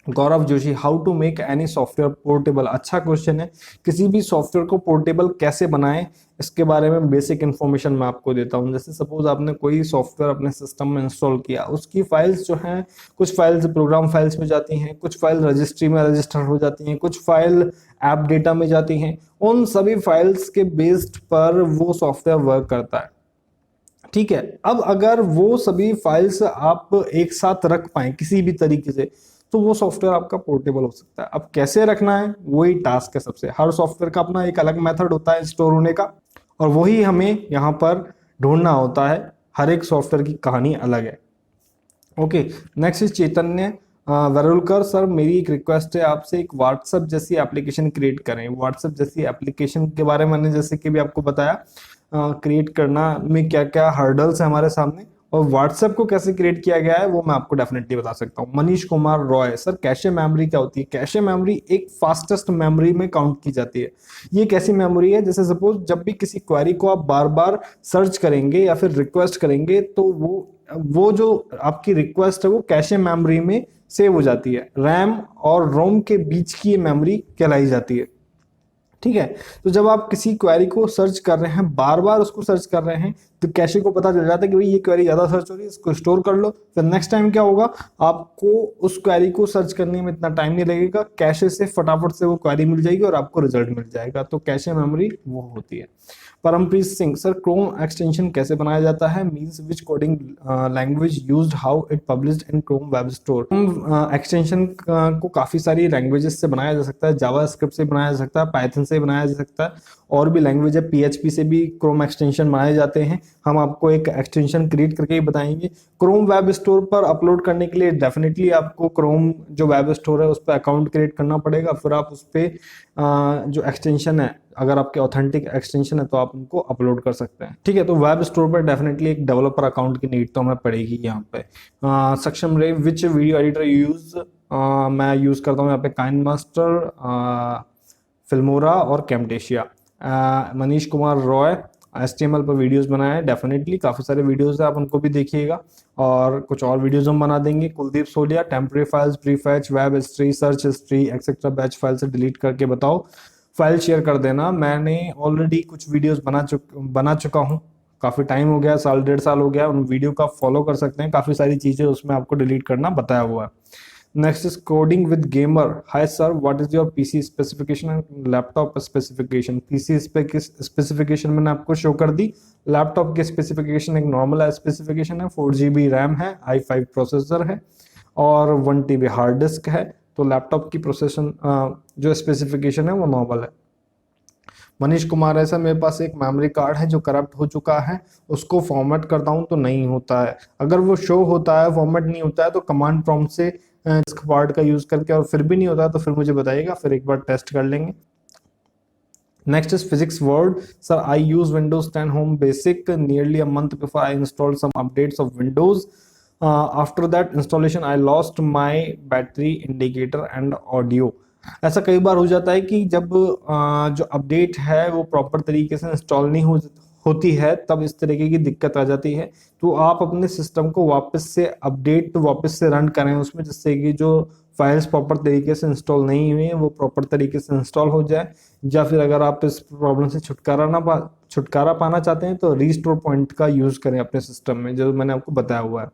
Gaurav Joshi, how to make any software portable. अच्छा क्वेश्चन है, किसी भी सॉफ्टवेयर को पोर्टेबल कैसे बनाएं इसके बारे में बेसिक इन्फॉर्मेशन मैं आपको देता हूं। जैसे सपोज आपने कोई सॉफ्टवेयर अपने सिस्टम में इंस्टॉल किया, उसकी फाइल्स जो हैं, कुछ फाइल्स प्रोग्राम फाइल्स में जाती हैं, कुछ फाइल रजिस्ट्री में रजिस्टर हो जाती हैं, कुछ फाइल ऐप डेटा में जाती हैं। उन सभी फाइल्स के बेस्ड पर वो सॉफ्टवेयर वर्क करता है, ठीक है। अब अगर वो सभी फाइल्स आप एक साथ रख पाए किसी भी तरीके से, तो वो सॉफ्टवेयर आपका पोर्टेबल हो सकता है। अब कैसे रखना है वही टास्क है सबसे, हर सॉफ्टवेयर का अपना एक अलग मेथड होता है स्टोर होने का, और वही हमें यहाँ पर ढूंढना होता है। हर एक सॉफ्टवेयर की कहानी अलग है। Okay, next is Chaitanya Warulkar, sir मेरी एक रिक्वेस्ट है आपसे, एक व्हाट्सएप जैसी एप्लीकेशन क्रिएट करें। व्हाट्सएप जैसी एप्लीकेशन के बारे में मैंने जैसे कि भी आपको बताया, क्रिएट करना में क्या क्या हर्डल्स है हमारे सामने, और व्हाट्सएप को कैसे क्रिएट किया गया है वो मैं आपको डेफिनेटली बता सकता हूँ। Manish Kumar Roy, sir cache memory क्या होती है? कैशे मेमोरी एक फास्टेस्ट मेमोरी में काउंट की जाती है। ये कैसी मेमोरी है, जैसे सपोज जब भी किसी क्वेरी को आप बार बार सर्च करेंगे या फिर रिक्वेस्ट करेंगे, तो वो जो आपकी रिक्वेस्ट है वो कैशे मेमोरी में सेव हो जाती है। रैम और रोम के बीच की ये मेमोरी कहलाई जाती है, ठीक है। तो जब आप किसी क्वेरी को सर्च कर रहे हैं, बार बार उसको सर्च कर रहे हैं, तो कैशे को पता चल जाता है कि भाई ये क्वेरी ज्यादा सर्च हो रही है, इसको स्टोर कर लो। फिर नेक्स्ट टाइम क्या होगा, आपको उस क्वेरी को सर्च करने में इतना टाइम नहीं लगेगा, कैशे से फटाफट से वो क्वेरी मिल जाएगी और आपको रिजल्ट मिल जाएगा। तो कैशे मेमोरी वो होती है। Parampreet Singh, sir Chrome extension कैसे बनाया जाता है? Means which coding language used, how it published in Chrome web store. Extension को काफी सारी लैंग्वेजेस से बनाया जा सकता है, जावा स्क्रिप्ट से बनाया जा सकता है, पाइथन से बनाया जा सकता है, और भी लैंग्वेज है, PHP से भी क्रोम एक्सटेंशन बनाए जाते हैं। हम आपको एक एक्सटेंशन क्रिएट करके ही बताएंगे। क्रोम वेब स्टोर पर अपलोड करने के लिए डेफिनेटली आपको क्रोम जो वेब स्टोर है उस पर अकाउंट क्रिएट करना पड़ेगा, फिर आप उस पर जो एक्सटेंशन है, अगर आपके ऑथेंटिक एक्सटेंशन है तो आप उनको अपलोड कर सकते हैं, ठीक है। तो वेब स्टोर पर डेफिनेटली एक डेवलपर अकाउंट की नीड तो हमें पड़ेगी यहाँ पे। सक्षम रे, विच वीडियो एडिटर यूज? मैं यूज करता हूँ यहाँ पे काइनमास्टर, फिल्मोरा और कैमटेशिया। मनीष कुमार रॉय, HTML पर वीडियोस बनाए हैं, डेफिनेटली काफी सारे वीडियोस है, आप उनको भी देखिएगा, और कुछ और वीडियोस हम बना देंगे। कुलदीप सोलिया, temporary files, prefetch, web history, search history etcetera batch file से डिलीट करके बताओ। फाइल शेयर कर देना। मैंने ऑलरेडी कुछ वीडियोस बना चुका हूँ, काफी टाइम हो गया, साल 1.5 साल हो गया, उन वीडियो का फॉलो कर सकते हैं, काफी सारी चीजें उसमें आपको डिलीट करना बताया हुआ है। Next is coding with gamer, hi sir what is your PC specification and laptop specification. PC specification मैंने आपको शो कर दी, लैपटॉप की स्पेसिफिकेशन एक नॉर्मल स्पेसिफिकेशन है, 4GB रैम है, i5 प्रोसेसर है और 1 TB हार्ड डिस्क है। तो लैपटॉप की प्रोसेसन जो स्पेसिफिकेशन है वो नॉर्मल है। मनीष कुमार है, सर मेरे पास एक मेमोरी कार्ड है जो करप्ट हो चुका है, उसको फॉर्मेट करता हूं तो नहीं होता है। अगर वो शो होता है, फॉर्मेट नहीं होता है, तो कमांड प्रॉम्प्ट से डिस्क पार्ट का यूज करके, और फिर भी नहीं होता है तो फिर मुझे बताइएगा, फिर एक बार टेस्ट कर लेंगे। Next is physics word. Sir, I use Windows 10 Home Basic nearly a month before I installed some updates of Windows. After that installation, I lost my battery indicator and audio. ऐसा कई बार हो जाता है कि जब जो अपडेट है वो प्रॉपर तरीके से इंस्टॉल नहीं होती है, तब इस तरीके की दिक्कत आ जाती है। तो आप अपने सिस्टम को वापस से अपडेट वापस से रन करें उसमें, जिससे कि जो फाइल्स प्रॉपर तरीके से इंस्टॉल नहीं हुई हैं वो प्रॉपर तरीके से इंस्टॉल हो जाए। या फिर अगर आप इस प्रॉब्लम से छुटकारा पाना चाहते हैं तो रीस्टोर पॉइंट का यूज करें अपने सिस्टम में, जो मैंने आपको बताया हुआ है।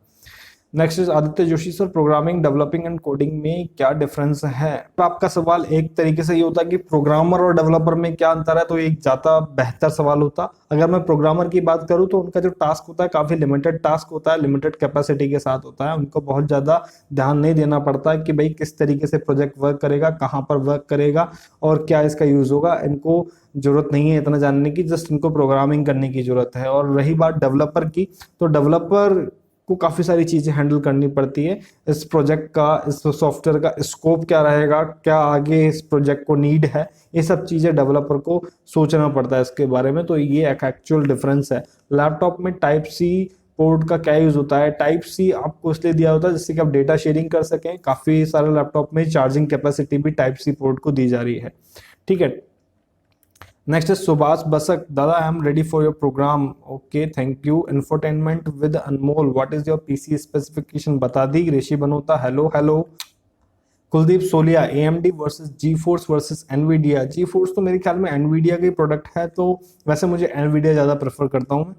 Next is Aditya Joshi sir, programming, developing and coding में क्या डिफरेंस है? तो आपका सवाल एक तरीके से ये होता है कि प्रोग्रामर और डेवलपर में क्या अंतर है, तो एक ज्यादा बेहतर सवाल होता। अगर मैं प्रोग्रामर की बात करूं तो उनका जो टास्क होता है काफी लिमिटेड टास्क होता है, लिमिटेड कैपेसिटी के साथ होता है। उनको बहुत ज्यादा ध्यान नहीं देना पड़ता है कि भाई किस तरीके से प्रोजेक्ट वर्क करेगा, कहाँ पर वर्क करेगा और क्या इसका यूज होगा। इनको जरूरत नहीं है इतना जानने की, जस्ट इनको प्रोग्रामिंग करने की जरूरत है। और रही बात डेवलपर की, तो डेवलपर को काफी सारी चीजें हैंडल करनी पड़ती है। इस प्रोजेक्ट का, इस सॉफ्टवेयर का स्कोप क्या रहेगा, क्या आगे इस प्रोजेक्ट को नीड है, ये सब चीजें डेवलपर को सोचना पड़ता है इसके बारे में। तो ये एक एक्चुअल डिफरेंस है। लैपटॉप में टाइप सी पोर्ट का क्या यूज होता है? टाइप सी आपको इसलिए दिया होता है जिससे कि आप डेटा शेयरिंग कर सकें। काफी सारे लैपटॉप में चार्जिंग कैपेसिटी भी टाइप सी पोर्ट को दी जा रही है। ठीक है, नेक्स्ट इज सुभाष बसक, दादा I am ready for your program. Okay, thank you. Infotainment with Anmol, what is your PC specification? बता दी। Rishi Banota, hello hello. Kuldeep Soliya, AMD versus GeForce versus Nvidia. GeForce तो मेरे ख्याल में एनवीडिया का प्रोडक्ट है, तो वैसे मुझे एनवीडिया ज्यादा प्रेफर करता हूँ।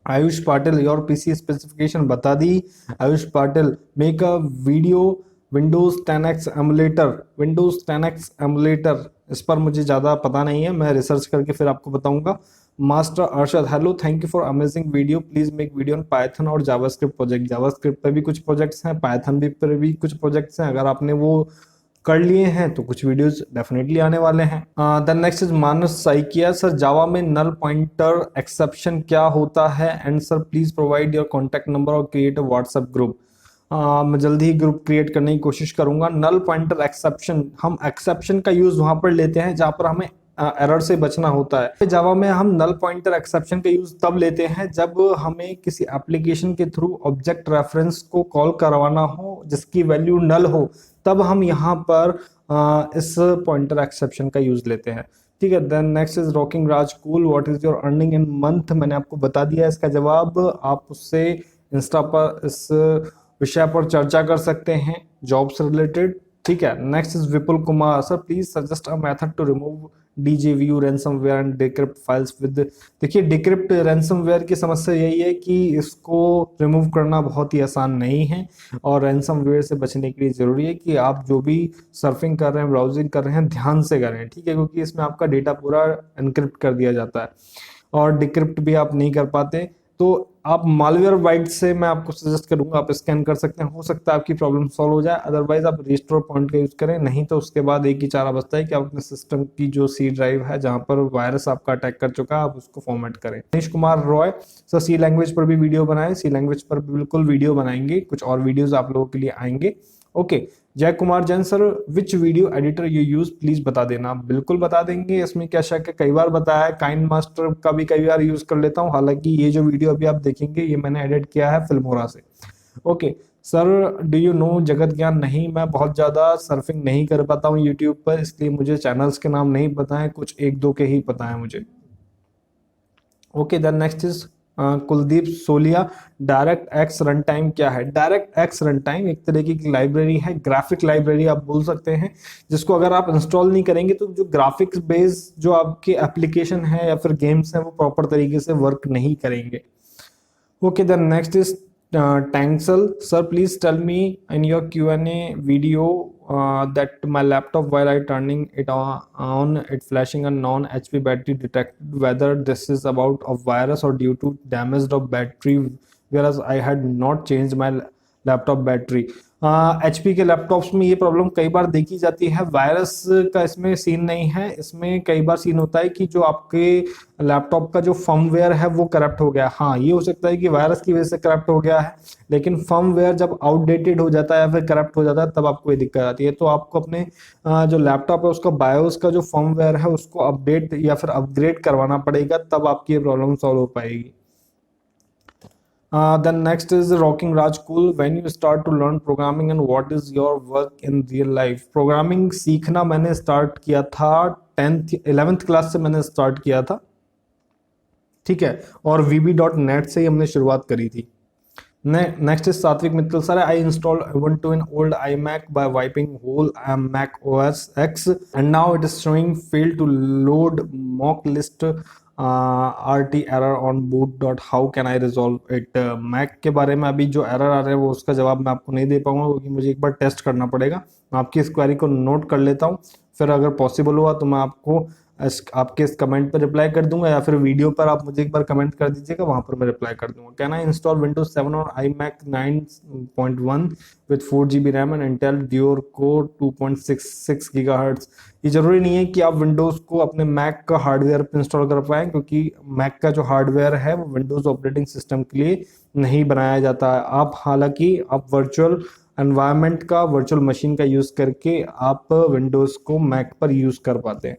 Ayush Patil, your PC specification बता दी। Ayush Patil, make a video Windows 10X emulator. Windows 10X emulator, इस पर मुझे ज़्यादा पता नहीं है, मैं रिसर्च करके फिर आपको बताऊंगा। Master Arshad, hello, thank you for amazing video, please make video on Python और जावास्क्रिप्ट प्रोजेक्ट। जावास्क्रिप्ट पर भी कुछ प्रोजेक्ट्स हैं, पाइथन भी पर भी कुछ प्रोजेक्ट्स हैं। अगर आपने वो कर लिए हैं तो कुछ वीडियोस डेफिनेटली आने वाले हैं। Then next is Manas Saikia, sir Java में नल पॉइंटर एक्सेप्शन क्या होता है? And sir please provide your contact number और क्रिएट अ व्हाट्सएप ग्रुप। मैं जल्दी ही ग्रुप क्रिएट करने की कोशिश करूंगा। नल पॉइंटर एक्सेप्शन, हम एक्सेप्शन का यूज वहां पर लेते हैं जहां पर हमें एरर से बचना होता है। जावा में हम नल पॉइंटर एक्सेप्शन का यूज तब लेते हैं जब हमें किसी एप्लीकेशन के थ्रू ऑब्जेक्ट रेफरेंस को कॉल करवाना हो जिसकी वैल्यू नल हो, तब हम यहाँ पर इस पॉइंटर एक्सेप्शन का यूज लेते हैं। ठीक है, then next is rocking Raj cool, what is your earning in month? मैंने आपको बता दिया इसका जवाब। आप उससे इंस्टा पर इस विषय पर चर्चा कर सकते हैं, जॉब से रिलेटेड। ठीक है, next is Vipul Kumar, sir please suggest a method to remove DJVU ransomware and decrypt files with. देखिए, डिक्रिप्ट रैंसमवेयर की समस्या यही है कि इसको रिमूव करना बहुत ही आसान नहीं है, और रैंसमवेयर से बचने के लिए जरूरी है कि आप जो भी सर्फिंग कर रहे हैं, ब्राउजिंग कर रहे हैं, ध्यान से करें। ठीक है, क्योंकि इसमें आपका डेटा पूरा एनक्रिप्ट कर दिया जाता है और डिक्रिप्ट भी आप नहीं कर पाते। तो आप मालवेयर वाइट से मैं आपको सजेस्ट करूंगा, आप स्कैन कर सकते हैं, हो सकता है आपकी प्रॉब्लम सॉल्व हो जाए। अदरवाइज आप रिस्टोर पॉइंट का यूज करें, नहीं तो उसके बाद एक ही चारा बचता है कि आप अपने सिस्टम की जो सी ड्राइव है जहां पर वायरस आपका अटैक कर चुका है, आप उसको फॉर्मेट करें। Manish Kumar Roy, sir C language पर भी वीडियो बनाए। सी लैंग्वेज पर बिल्कुल वीडियो बनाएंगे, कुछ और वीडियोज आप लोगों के लिए आएंगे। ओके, जय Kumar Jain, sir which video editor you use, please बता देना। बिल्कुल बता देंगे, इसमें क्या शक है, कई बार बताया है। काइंड मास्टर का भी कई बार यूज कर लेता हूँ, हालांकि ये जो वीडियो अभी आप देखेंगे ये मैंने एडिट किया है फिल्मोरा से। Okay sir, do you know जगत ज्ञान? नहीं, मैं बहुत ज्यादा सर्फिंग नहीं कर पाता हूँ यूट्यूब पर, इसलिए मुझे चैनल्स के नाम नहीं पता है, कुछ एक दो के ही पता है मुझे। Okay, then next is Kuldeep Soliya, direct x run time क्या है? डायरेक्ट एक्स रन टाइम एक तरीके की लाइब्रेरी है, ग्राफिक लाइब्रेरी आप बोल सकते हैं, जिसको अगर आप इंस्टॉल नहीं करेंगे तो जो ग्राफिक्स बेस्ड जो आपके एप्लीकेशन है या फिर गेम्स हैं वो प्रॉपर तरीके से वर्क नहीं करेंगे। Okay, then next is Tangsel, sir please tell me in your Q&A video that my laptop while I turning it on it flashing a non HP battery detected whether this is about a virus or due to damage of battery, whereas I had not changed my laptop battery. HP के laptops में ये problem कई बार देखी जाती है। Virus का इसमें scene नहीं है, इसमें कई बार सीन होता है कि जो आपके लैपटॉप का जो फर्मवेयर है वो करप्ट हो गया। हाँ, ये हो सकता है कि वायरस की वजह से करप्ट हो गया है, लेकिन फर्मवेयर जब आउटडेटेड हो जाता है या फिर करप्ट हो जाता है तब आपको ये दिक्कत आती है। तो आपको अपने जो लैपटॉप है उसका बायोस का जो फर्मवेयर है उसको अपडेट या फिर अपग्रेड करवाना पड़ेगा, तब आपकी ये प्रॉब्लम सॉल्व हो पाएगी। Then next is Rocking Raj Cool. When you start to learn programming and what is your work in real life? Programming सीखना मैंने स्टार्ट किया था 11th क्लास से मैंने स्टार्ट किया था, ठीक है, और VB.net से ही हमने शुरुआत करी थी। Next is Satvik Mittal. Sir, I installed Ubuntu in old iMac by wiping whole Mac OS X and now it is showing failed to load mock list RT error on boot. How can I resolve it? Mac के बारे में अभी जो error आ रहे हैं वो उसका जवाब मैं आपको नहीं दे पाऊंगा क्योंकि मुझे एक बार टेस्ट करना पड़ेगा। मैं आपकी इस क्वेरी को नोट कर लेता हूँ, फिर अगर पॉसिबल हुआ तो मैं आपको आपके इस कमेंट पर रिप्लाई कर दूंगा या फिर वीडियो पर आप मुझे एक बार कमेंट कर दीजिएगा, वहां पर मैं रिप्लाई कर दूंगा। कैन आई इंस्टॉल विंडोज 7 और iMac 9.1 with 4 GB RAM and Intel dual core 2.66 GHz? ये जरूरी नहीं है कि आप विंडोज को अपने मैक का हार्डवेयर पर इंस्टॉल कर पाएं क्योंकि मैक का जो हार्डवेयर है वो विंडोज ऑपरेटिंग सिस्टम के लिए नहीं बनाया जाता है। आप हालांकि आप वर्चुअल एनवायरनमेंट का, वर्चुअल मशीन का यूज करके आप विंडोज को मैक पर यूज कर पाते हैं।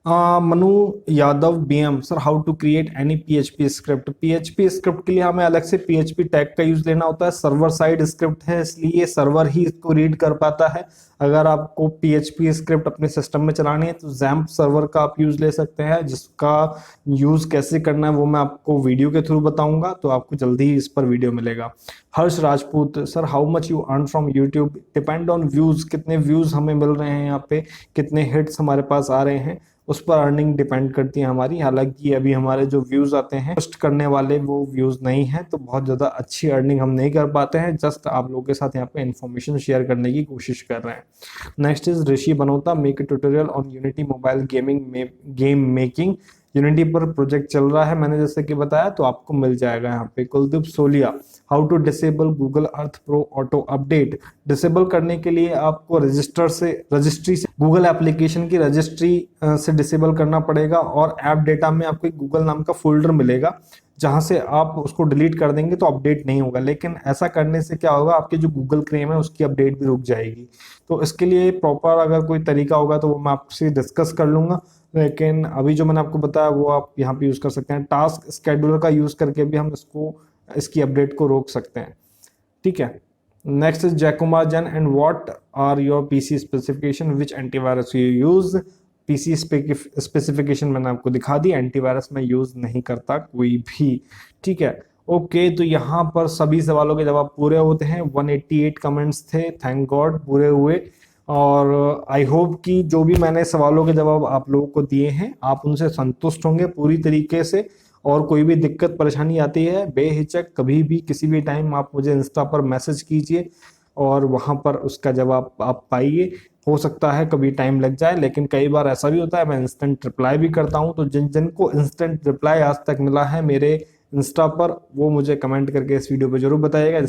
Manu Yadav BM, sir how to create any PHP script? PHP script के लिए हमें अलग से PHP टैग का यूज लेना होता है। सर्वर साइड स्क्रिप्ट है इसलिए सर्वर ही इसको रीड कर पाता है। अगर आपको PHP स्क्रिप्ट अपने सिस्टम में चलानी है तो XAMPP सर्वर का आप यूज ले सकते हैं, जिसका यूज कैसे करना है वो मैं आपको वीडियो के थ्रू बताऊंगा, तो आपको जल्दी ही इस पर वीडियो मिलेगा। Harsh Rajput, sir how much you earn from YouTube? Depend on views, कितने व्यूज हमें मिल रहे हैं, यहाँ पे कितने हिट्स हमारे पास आ रहे हैं, उस पर अर्निंग डिपेंड करती है हमारी। हालांकि अभी हमारे जो व्यूज आते हैं पोस्ट करने वाले वो व्यूज नहीं है, तो बहुत ज़्यादा अच्छी अर्निंग हम नहीं कर पाते हैं। जस्ट आप लोगों के साथ यहाँ पे इन्फॉर्मेशन शेयर करने की कोशिश कर रहे हैं। Next is Rishi Banota, make a tutorial on Unity mobile game making. Unity पर प्रोजेक्ट चल रहा है मैंने जैसे कि बताया, तो आपको मिल जाएगा यहाँ पे। Kuldeep Soliya, how to disable Google Earth Pro auto update? Disable करने के लिए आपको रजिस्ट्री से गूगल एप्लीकेशन की रजिस्ट्री से डिसेबल करना पड़ेगा और ऐप डेटा में आपको एक गूगल नाम का फोल्डर मिलेगा जहां से आप उसको डिलीट कर देंगे तो अपडेट नहीं होगा। लेकिन ऐसा करने से क्या होगा, आपके जो गूगल क्रेम है उसकी अपडेट भी रुक जाएगी। तो इसके लिए प्रॉपर अगर कोई तरीका होगा तो वो मैं आपसे डिस्कस कर लूंगा, लेकिन अभी जो मैंने आपको बताया वो आप यहाँ पे यूज कर सकते हैं। टास्क स्केड्यूलर का यूज करके भी हम इसकी अपडेट को रोक सकते हैं, ठीक है। Next is Jaikumar Jain, and what are your PC specification, which antivirus you use? PC specification मैंने आपको दिखा दी, एंटीवायरस मैं यूज नहीं करता कोई भी, ठीक है। ओके, तो यहाँ पर सभी सवालों के जवाब पूरे होते हैं। 188 कमेंट्स थे, थैंक गॉड पूरे हुए। और आई होप कि जो भी मैंने सवालों के जवाब आप लोगों को दिए हैं आप उनसे संतुष्ट होंगे पूरी तरीके से। और कोई भी दिक्कत परेशानी आती है बेहिचक कभी भी किसी भी टाइम आप मुझे इंस्टा पर मैसेज कीजिए और वहां पर उसका जवाब आप पाइए। हो सकता है कभी टाइम लग जाए, लेकिन कई बार ऐसा भी होता है मैं इंस्टेंट रिप्लाई भी करता हूं। तो जिन जिन को इंस्टेंट रिप्लाई आज तक मिला है मेरे इंस्टा पर, वो मुझे कमेंट करके इस वीडियो पे जरूर बताइएगा।